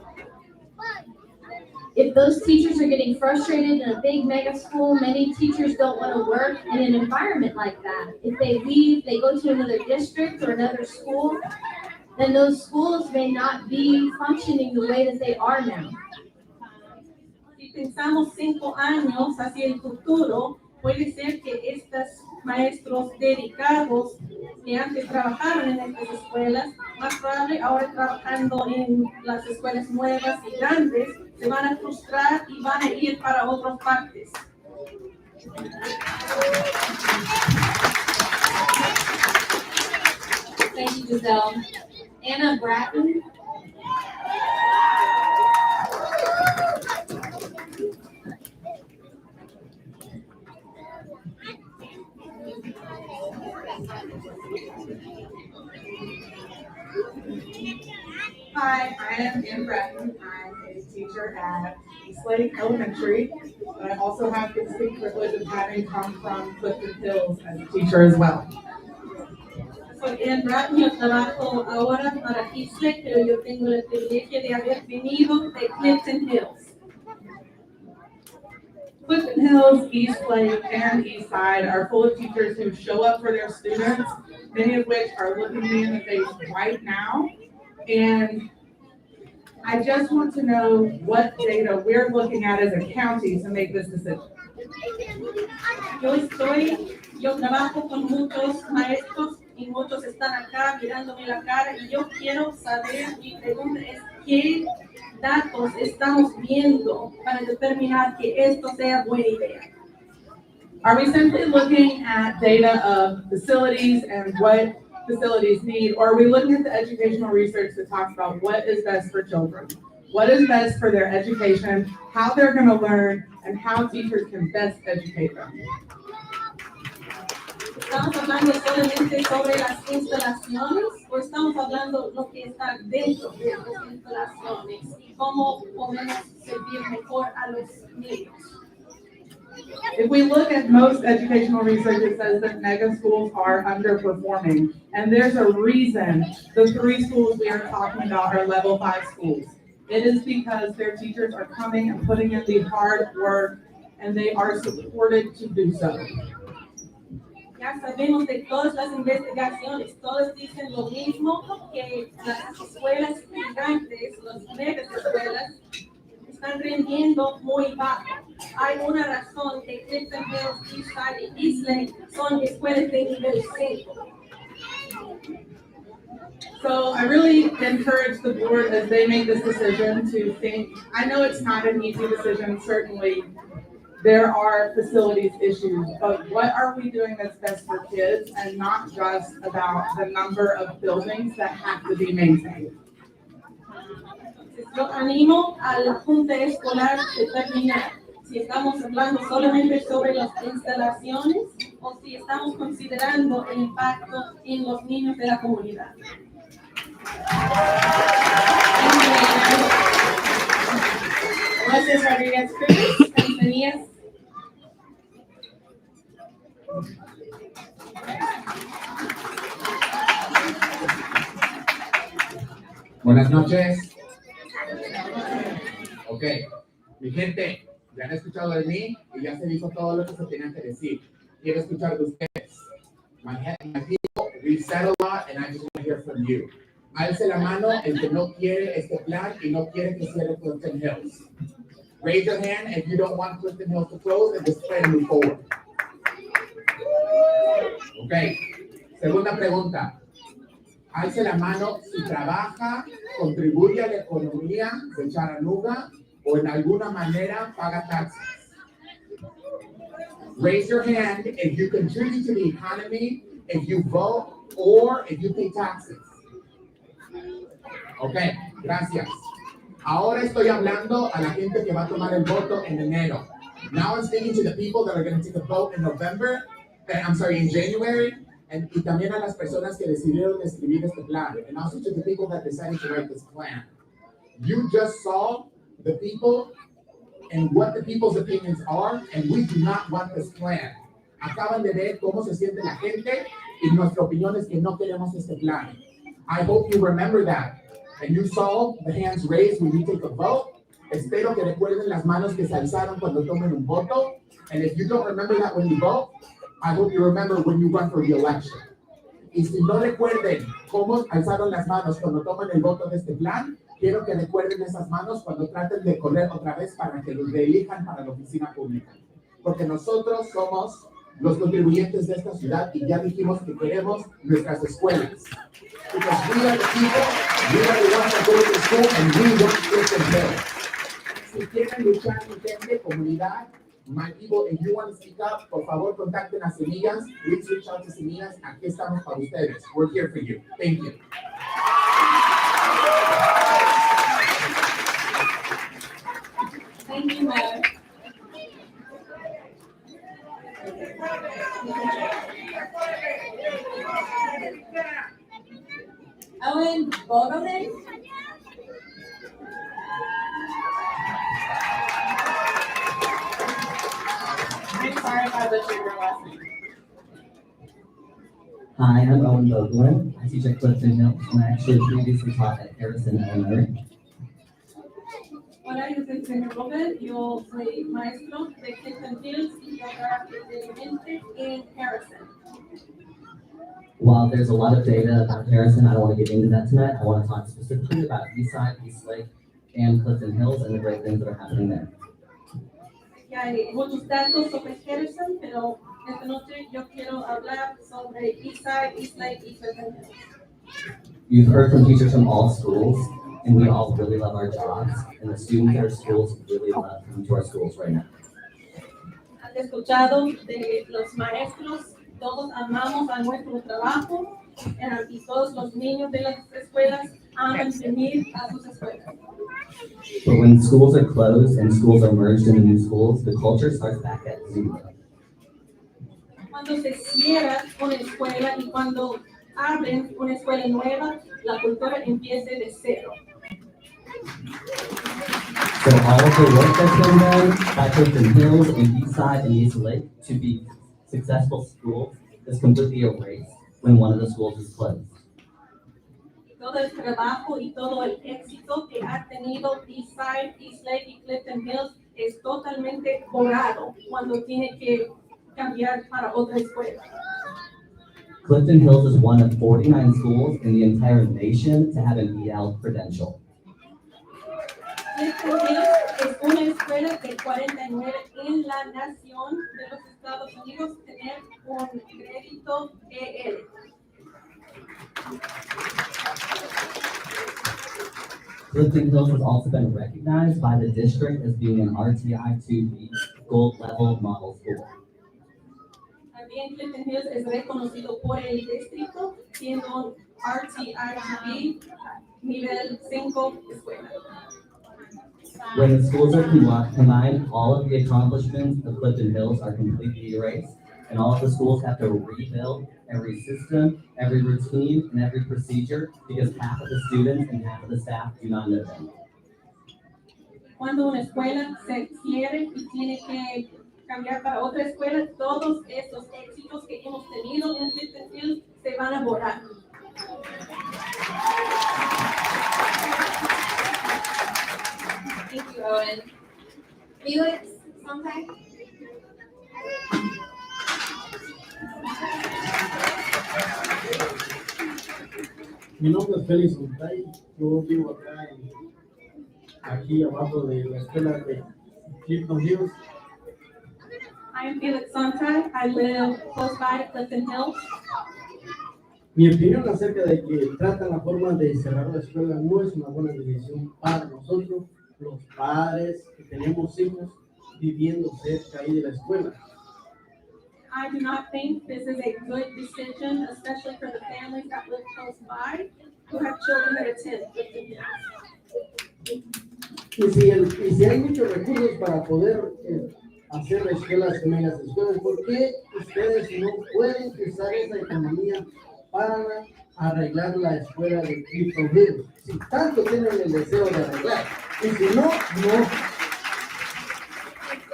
if those teachers are getting frustrated in a big mega school, many teachers don't want to work in an environment like that. If they leave, they go to another district or another school, then those schools may not be functioning the way that they are now. Si pensamos 5 años hacia el futuro, puede ser que estos maestros dedicados que antes trabajaron en estas escuelas, más probable ahora trabajando en las escuelas nuevas y grandes, se van a frustrar y van a ir para otras partes. Thank you, Giselle. Anna Bratton. Hi, I am Ann Bratton. I'm a teacher at Eastlake Elementary, but I also have the distinct privilege of having come from Clifton Hills as a teacher as well. Soy Ann Bratton, yo trabajo ahora para Eastlake, pero yo tengo el privilegio de haber venido de Clifton Hills. Clifton Hills, Eastlake, and Eastside are full of teachers who show up for their students, many of which are looking me in the face right now. And I just want to know what data we're looking at as a county to make this decision. Yo trabajo con muchos maestros y muchos están acá mirándome la cara y yo quiero saber, mi pregunta es, ¿qué datos estamos viendo para determinar que esto sea buena idea? Are we simply looking at data of facilities and what facilities need, or are we looking at the educational research that talks about what is best for children? What is best for their education, how they're going to learn, and how teachers can best educate them? ¿Estamos hablando solamente sobre las instalaciones o estamos hablando lo que está dentro de las instalaciones y cómo podemos servir mejor a los niños? If we look at most educational research, it says that mega schools are underperforming. And there's a reason the 3 schools we are talking about are level 5 schools. It is because their teachers are coming and putting in the hard work and they are supported to do so. Ya sabemos de todas las investigaciones, todas dicen lo mismo, que las escuelas gigantes, las megas escuelas, están rindiendo muy bajo. Hay una razón que Clifton Hills, Eastside y Eastlake son escuelas de nivel 5. So I really encourage the board as they make this decision to think, I know it's not an easy decision, certainly there are facilities issues, but what are we doing that's best for kids and not just about the number of buildings that have to be maintained? Yo animo a la Junta Escolar a determinar si estamos hablando solamente sobre las instalaciones o si estamos considerando el impacto en los niños de la comunidad. Alexis Rodriguez Cruz, Tanzania. Buenas noches. Ok, mi gente, ya han escuchado de mí y ya se dijo todo lo que se tenía que decir. Quiero escuchar de ustedes. My people, we said a lot and I just want to hear from you. Alce la mano el que no quiere este plan y no quiere que cierre Clifton Hills. Raise your hand if you don't want Clifton Hills to close and just try to move forward. Ok, segunda pregunta. Alce la mano si trabaja, contribuye a la economía de Chattanooga o en alguna manera paga taxes. Raise your hand if you contribute to the economy, if you vote, or if you pay taxes. Okay, gracias. Ahora estoy hablando a la gente que va a tomar el voto en enero. Now I'm speaking to the people that are going to take a vote in November, in January, y también a las personas que decidieron escribir este plan, and also to the people that decided to write this plan. You just saw the people and what the people's opinions are, and we do not want this plan. Acaban de ver cómo se siente la gente, y nuestra opinión es que no queremos este plan. I hope you remember that. And you saw the hands raised when you take a vote. Espero que recuerden las manos que se alzaron cuando tomen un voto. And if you don't remember that when you vote, I hope you remember when you run for the election. Y si no recuerden cómo alzaron las manos cuando toman el voto de este plan, quiero que recuerden esas manos cuando traten de correr otra vez para que los reelijan para la oficina pública. Porque nosotros somos los contribuyentes de esta ciudad y ya dijimos que queremos nuestras escuelas. Because we are the people, we are the ones that go to school, and we want Clifton Hills. Si quieren luchar, mi gente, comunidad, my people, if you want to speak up, por favor, contacten a Semillas. Please reach out to Semillas. Aquí estamos para ustedes. We're here for you. Thank you. Thank you, Mo. Owen Vogelman. I'm sorry if I butchered your last name. Hi, I'm Owen Vogelman. I teach at Clifton Hills, and I actually previously taught at Harrison Elementary. Hola, yo soy Jenny Robert, yo soy maestro de Clifton Hills y yo trabajo directamente en Harrison. While there's a lot of data about Harrison, I don't want to get into that tonight. I want to talk specifically about Eastside, Eastlake, and Clifton Hills and the great things that are happening there. Aquí hay muchos datos sobre Harrison, pero esta noche yo quiero hablar sobre Eastside, Eastlake y Clifton Hills. You've heard from teachers from all schools, and we all really love our jobs, and the students at our schools really love coming to our schools right now. Han escuchado de los maestros, todos amamos a nuestro trabajo, y todos los niños de las escuelas aman venir a sus escuelas. But when schools are closed and schools are merged into new schools, the culture starts back at zero. Cuando se cierra una escuela y cuando abren una escuela nueva, la cultura empieza de cero. So all of the work that's been done by Clifton Hills and Eastside and East Lake to be successful schools is completely erased when one of the schools is closed. Todo el trabajo y todo el éxito que ha tenido Eastside, Eastlake y Clifton Hills es totalmente borrado cuando tiene que cambiar para otra escuela. Clifton Hills is one of 49 schools in the entire nation to have an EL credential. Clifton Hills es una escuela de 49 en la nación de los Estados Unidos tener un crédito EL. Clifton Hills has also been recognized by the district as being an RTI 2B gold level model school. También Clifton Hills es reconocido por el distrito siendo un RTI 2B nivel 5 escuela. When the schools are combined, all of the accomplishments of Clifton Hills are completely erased, and all of the schools have to rebuild every system, every routine, and every procedure because half of the students and half of the staff do not know them. Cuando una escuela se cierre y tiene que cambiar para otra escuela, todos estos éxitos que hemos tenido en Clifton Hills se van a borrar. Thank you, Owen. Felix, sometime? Mi nombre es Félix Montay, yo vivo acá aquí abajo de la escuela de Clifton Hills. I am Felix Sontag. I live close by Clifton Hills. Mi opinión acerca de que tratan la forma de cerrar la escuela no es una buena decisión para nosotros, los padres que tenemos hijos viviendo cerca ahí de la escuela. I do not think this is a good decision, especially for the families that live close by who have children that attend Clifton Hills. Y si hay muchos recursos para poder hacer escuelas, megas escuelas, ¿por qué ustedes no pueden usar esa economía para arreglar la escuela de Clifton Hills? Si tanto tienen el deseo de arreglar, y si no, no.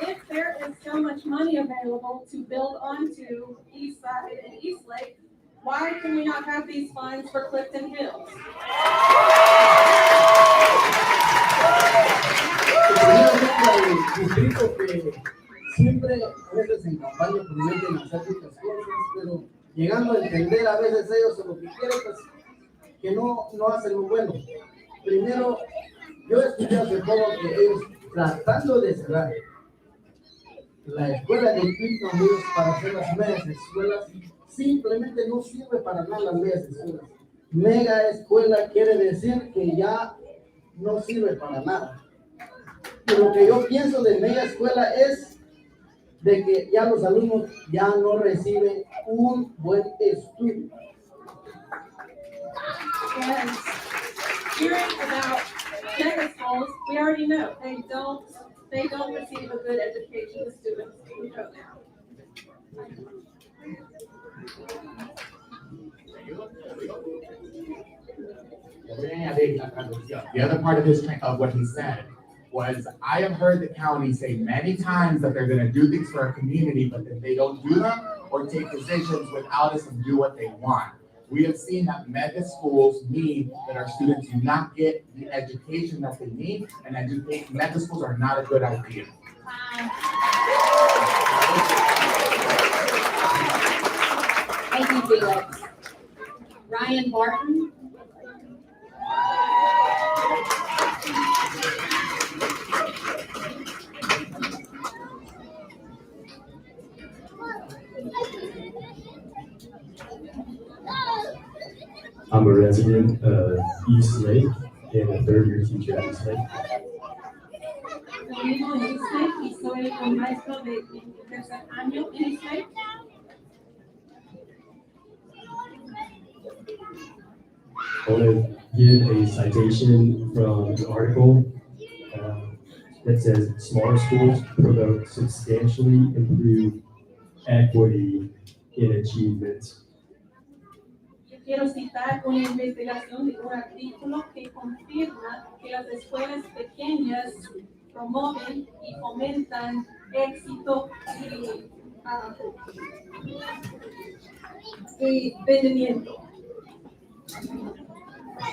If there is so much money available to build onto East Side and East Lake, why can we not have these funds for Clifton Hills? El distrito que siempre a veces en campaña prometen hacer muchas cosas, pero llegando a entender a veces ellos lo que quieren, pues que no hacen lo bueno. Primero, yo escuché hace poco que ellos tratando de cerrar la escuela de Clifton Hills para hacer las megas escuelas, simplemente no sirve para nada las megas escuelas. Mega escuela quiere decir que ya no sirve para nada. Y lo que yo pienso de mega escuela es de que ya los alumnos ya no reciben un buen estudio. And hearing about mega schools, we already know they don't receive a good education. The students we know now. The other part of what he said was, I have heard the county say many times that they're going to do things for our community, but that they don't do them or take decisions without us and do what they want. We have seen that mega schools mean that our students do not get the education that they need, and mega schools are not a good idea. Thank you, Felix. Ryan Barton. I'm a resident of East Lake and a third-year teacher at East Lake. Vivo en East Lake y soy un maestro de tercer año en East Lake. I want to give a citation from an article that says smaller schools promote substantially improved equity in achievement. Quiero citar una investigación de un artículo que confirma que las escuelas pequeñas promueven y fomentan éxito y rendimiento.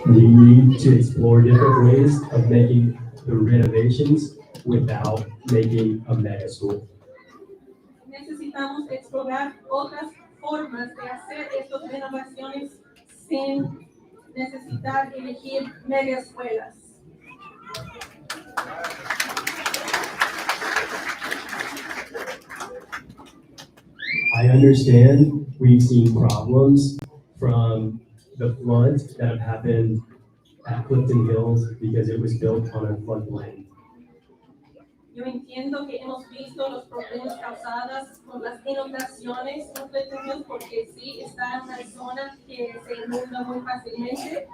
We need to explore different ways of making the renovations without making a mega school. Necesitamos explorar otras formas de hacer estas renovaciones sin necesitar elegir mega escuelas. I understand we've seen problems from the floods that have happened at Clifton Hills because it was built on a floodplain. Yo entiendo que hemos visto los problemas causados por las inundaciones en Clifton Hills porque sí está en una zona que se inunda muy fácilmente.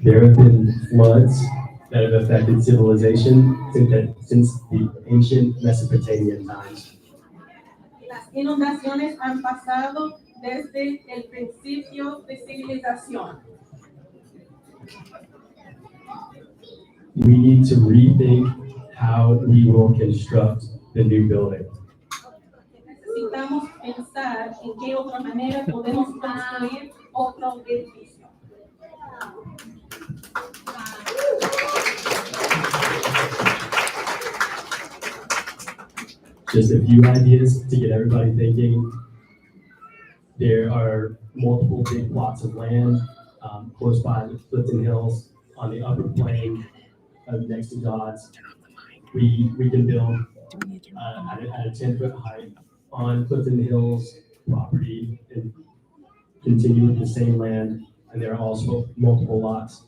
There have been floods that have affected civilization since the ancient Mesopotamian times. Las inundaciones han pasado desde el principio de civilización. We need to rethink how we will construct the new building. Necesitamos pensar en qué otra manera podemos construir otro edificio. Just a few ideas to get everybody thinking. There are multiple big plots of land close by the Clifton Hills on the upper plain next to Dodds. We can build at a 10-foot height on Clifton Hills property and continue with the same land. And there are also multiple lots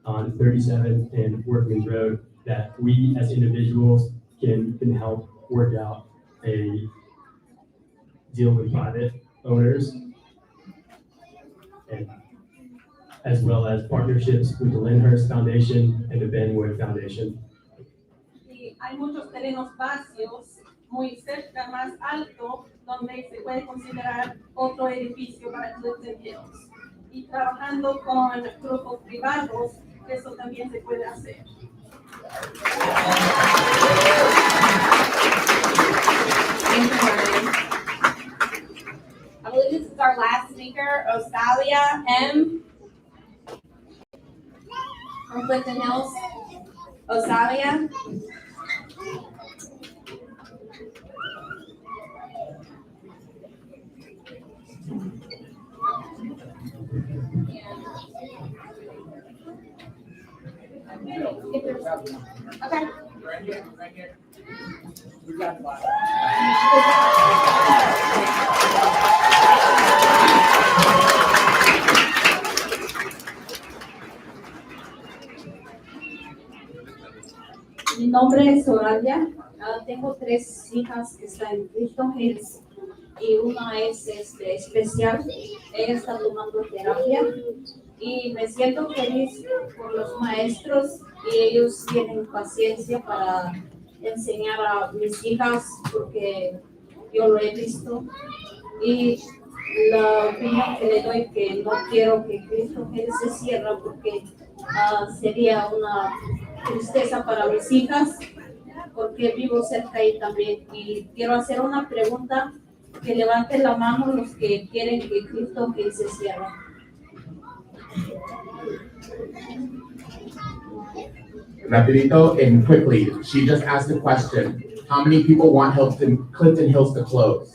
on 37 and Workman's Road that we as individuals can help work out a deal with private owners, and as well as partnerships with the Lyndhurst Foundation and the Ben Wood Foundation. Y hay muchos terrenos vacíos muy cerca, más alto, donde se puede considerar otro edificio para Clifton Hills. Y trabajando con grupos privados, eso también se puede hacer. Thank you, Ryan. I believe this is our last speaker, Osalia M. from Clifton Hills. Osalia. Okay. Right here, right here. We got the bottom. Mi nombre es Soraya. Tengo 3 hijas que están en Clifton Hills y una es especial. Ella está tomando terapia y me siento feliz por los maestros y ellos tienen paciencia para enseñar a mis hijas porque yo lo he visto. Y la opinión que le doy que no quiero que Clifton Hills se cierre porque sería una tristeza para mis hijas porque vivo cerca ahí también. Y quiero hacer una pregunta, que levanten la mano los que quieren que Clifton Hills se cierre. Rapidito and quickly, she just asked a question. How many people want Clifton Hills to close?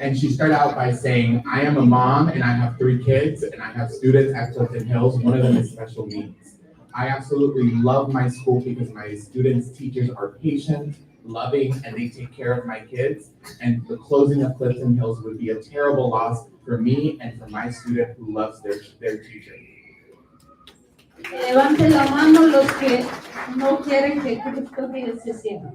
And she started out by saying, I am a mom and I have 3 kids and I have students at Clifton Hills. One of them is special needs. I absolutely love my school because my students' teachers are patient, loving, and they take care of my kids. And the closing of Clifton Hills would be a terrible loss for me and for my student who loves their teacher. Levanten la mano los que no quieren que Clifton Hills se cierre.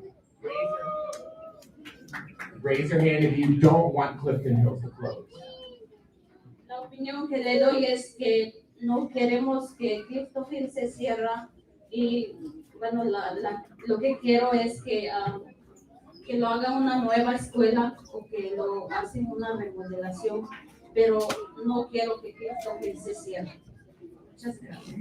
Raise your hand if you don't want Clifton Hills to close. La opinión que le doy es que no queremos que Clifton Hills se cierre y bueno, lo que quiero es que lo hagan una nueva escuela o que lo hacen una remodelación, pero no quiero que Clifton Hills se cierre. Muchas gracias.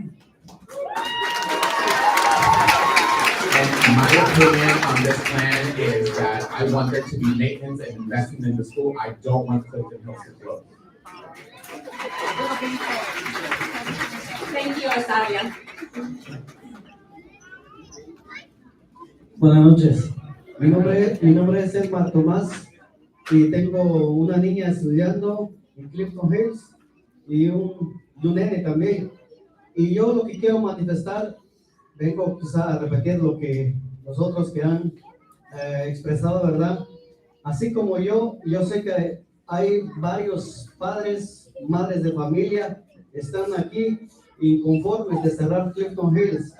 And my opinion on this plan is that I want there to be maintenance and investment in the school. I don't want Clifton Hills to close. Thank you, Osalia. Buenas noches. Mi nombre es Elmar Tomás y tengo una niña estudiando en Clifton Hills y un nene también. Y yo lo que quiero manifestar, vengo quizá a repetir lo que los otros que han expresado, ¿verdad? Así como yo sé que hay varios padres, madres de familia, están aquí inconformes de cerrar Clifton Hills.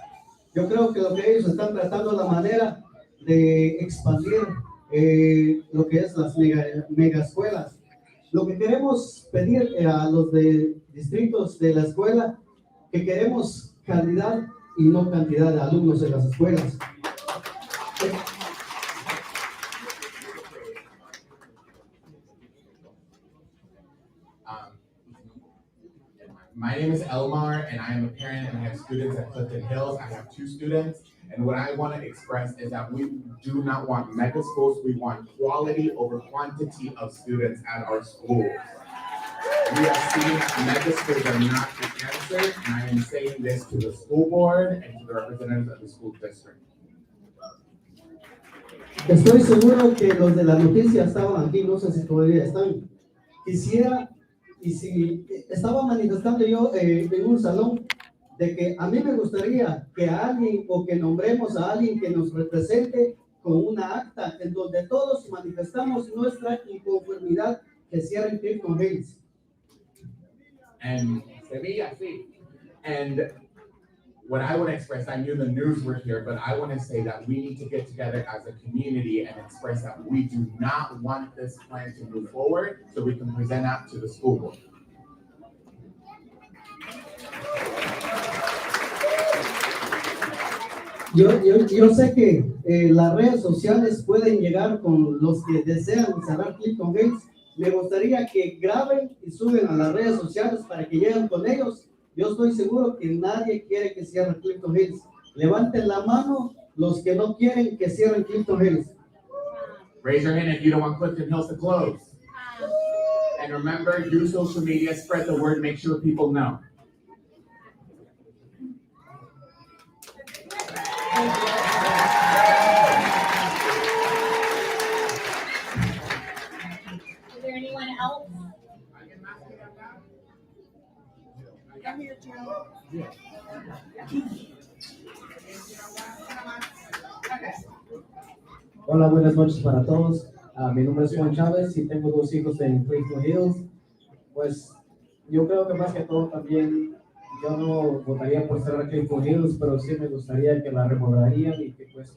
Yo creo que lo que ellos están tratando la manera de expandir lo que es las mega escuelas. Lo que queremos pedir a los distritos de la escuela, que queremos calidad y no cantidad de alumnos en las escuelas. My name is Elmar, and I am a parent, and I have students at Clifton Hills. I have 2 students, and what I want to express is that we do not want mega schools. We want quality over quantity of students at our schools. We have seen that mega schools are not the answer, and I am saying this to the school board and to the representatives of the school district. Estoy seguro que los de la noticia estaban aquí, no sé si todavía están. Quisiera, y si estaba manifestando yo en un salón, de que a mí me gustaría que alguien o que nombremos a alguien que nos represente con una acta en donde todos manifestamos nuestra inconformidad que cierren Clifton Hills. And Sevilla, sí. And what I want to express, I knew the news were here, but I want to say that we need to get together as a community and express that we do not want this plan to move forward so we can present that to the school board. Yo sé que las redes sociales pueden llegar con los que desean cerrar Clifton Hills. Me gustaría que graben y suben a las redes sociales para que lleguen con ellos. Yo estoy seguro que nadie quiere que cierre Clifton Hills. Levanten la mano los que no quieren que cierren Clifton Hills. Raise your hand if you don't want Clifton Hills to close. And remember, do social media, spread the word, make sure people know. Is there anyone else? Come here, Joe. Hola, buenas noches para todos. Mi nombre es Juan Chávez y tengo 2 hijos en Clifton Hills. Pues yo creo que más que todo también yo no votaría por cerrar Clifton Hills, pero sí me gustaría que la remodelarían y que pues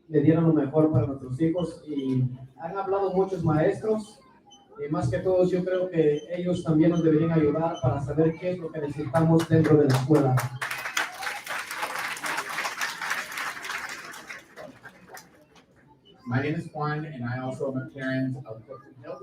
le dieran lo mejor para nuestros hijos. Y han hablado muchos maestros y más que todos yo creo que ellos también nos deberían ayudar para saber qué es lo que necesitamos dentro de la escuela. My name is Juan, and I also am a parent of Clifton Hills.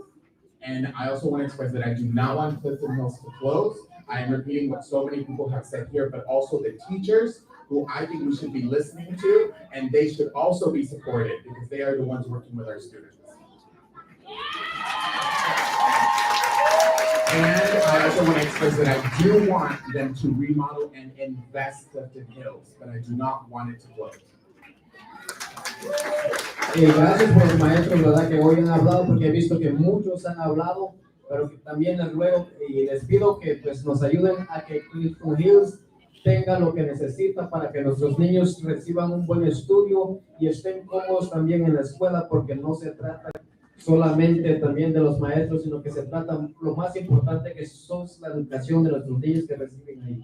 And I also want to express that I do not want Clifton Hills to close. I am repeating what so many people have said here, but also the teachers who I think we should be listening to, and they should also be supported because they are the ones working with our students. And I also want to express that I do want them to remodel and invest Clifton Hills, but I do not want it to close. Gracias por los maestros, ¿verdad? Que hoy han hablado, porque he visto que muchos han hablado, pero que también les ruego y les pido que pues nos ayuden a que Clifton Hills tenga lo que necesita para que nuestros niños reciban un buen estudio y estén cómodos también en la escuela, porque no se trata solamente también de los maestros, sino que se trata lo más importante que son la educación de nuestros niños que reciben ahí.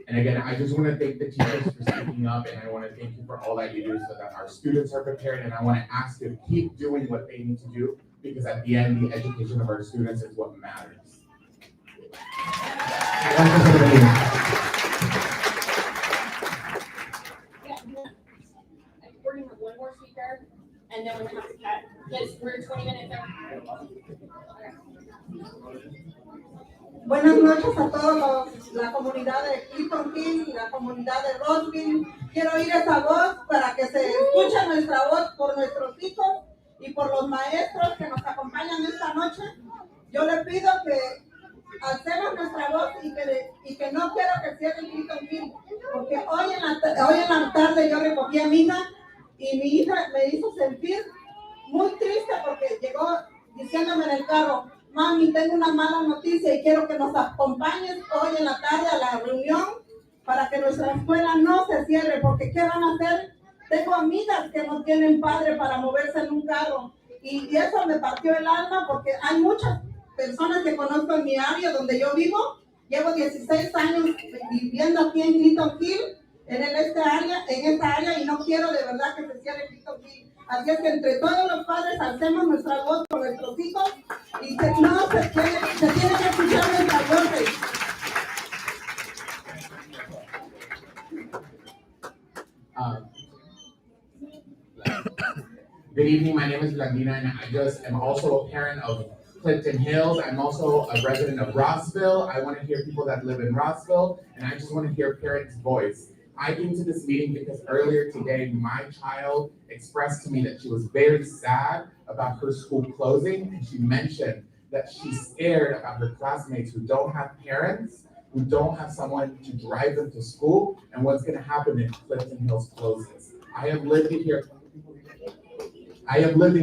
And again, I just want to thank the teachers for speaking up, and I want to thank you for all that you do so that our students are prepared, and I want to ask you to keep doing what they need to do, because at the end, the education of our students is what matters. We're gonna have one more speaker, and then we're gonna have to cut, because we're 20 minutes over. Buenas noches a todos la comunidad de Clifton Hills y la comunidad de Roseville. Quiero oír esa voz para que se escuche nuestra voz por nuestros hijos y por los maestros que nos acompañan esta noche. Yo le pido que alcemos nuestra voz y que no quiero que cierren Clifton Hills, porque hoy en la tarde yo recogí a mi hija y mi hija me hizo sentir muy triste porque llegó diciéndome en el carro: mami, tengo una mala noticia y quiero que nos acompañes hoy en la tarde a la reunión para que nuestra escuela no se cierre, porque ¿qué van a hacer? Tengo amigas que no tienen padre para moverse en un carro y eso me partió el alma, porque hay muchas personas que conozco en mi área donde yo vivo. Llevo 16 años viviendo aquí en Clifton Hills, en esta área, y no quiero de verdad que se cierre Clifton Hills. Así es que entre todos los padres alcemos nuestra voz por nuestros hijos y se tiene que escuchar nuestra voz. Good evening, my name is Blandina, and I just am also a parent of Clifton Hills. I'm also a resident of Rossville. I want to hear people that live in Rossville, and I just want to hear parents' voice. I came to this meeting because earlier today, my child expressed to me that she was very sad about her school closing, and she mentioned that she's scared about her classmates who don't have parents, who don't have someone to drive them to school, and what's going to happen if Clifton Hills closes. I have lived in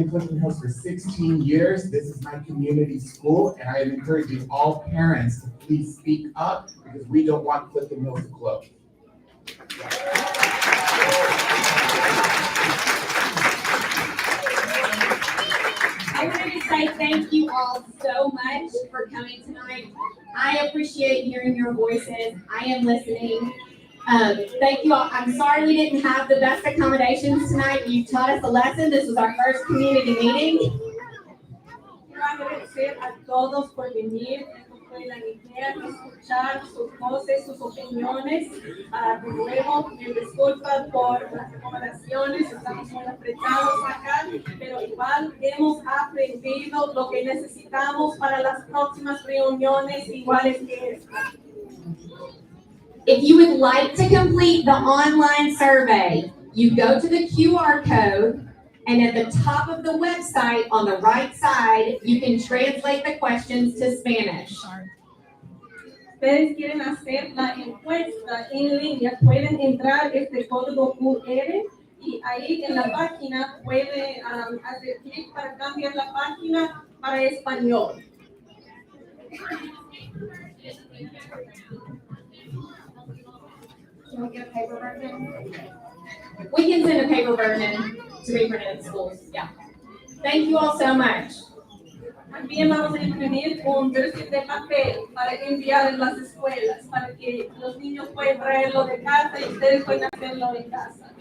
Clifton Hills for 16 years. This is my community school, and I am encouraging all parents to please speak up because we don't want Clifton Hills to close. I wanted to say thank you all so much for coming tonight. I appreciate hearing your voices. I am listening. Thank you all. I'm sorry we didn't have the best accommodations tonight. You taught us a lesson. This was our first community meeting. Quiero agradecer a todos por venir. Esto fue la idea de escuchar sus voces, sus opiniones. De nuevo, me disculpa por las recomendaciones. Estamos muy apretados acá, pero igual hemos aprendido lo que necesitamos para las próximas reuniones iguales que esta. If you would like to complete the online survey, you go to the QR code, and at the top of the website on the right side, you can translate the questions to Spanish. Ustedes quieren hacer la encuesta en línea, pueden entrar este código QR y ahí en la página puede hacer clic para cambiar la página para español. Can we get a paper version? We can send a paper version to be printed in schools. Yeah. Thank you all so much. También vamos a imprimir un version de papel para enviar en las escuelas, para que los niños puedan traerlo de casa y ustedes puedan hacerlo en casa.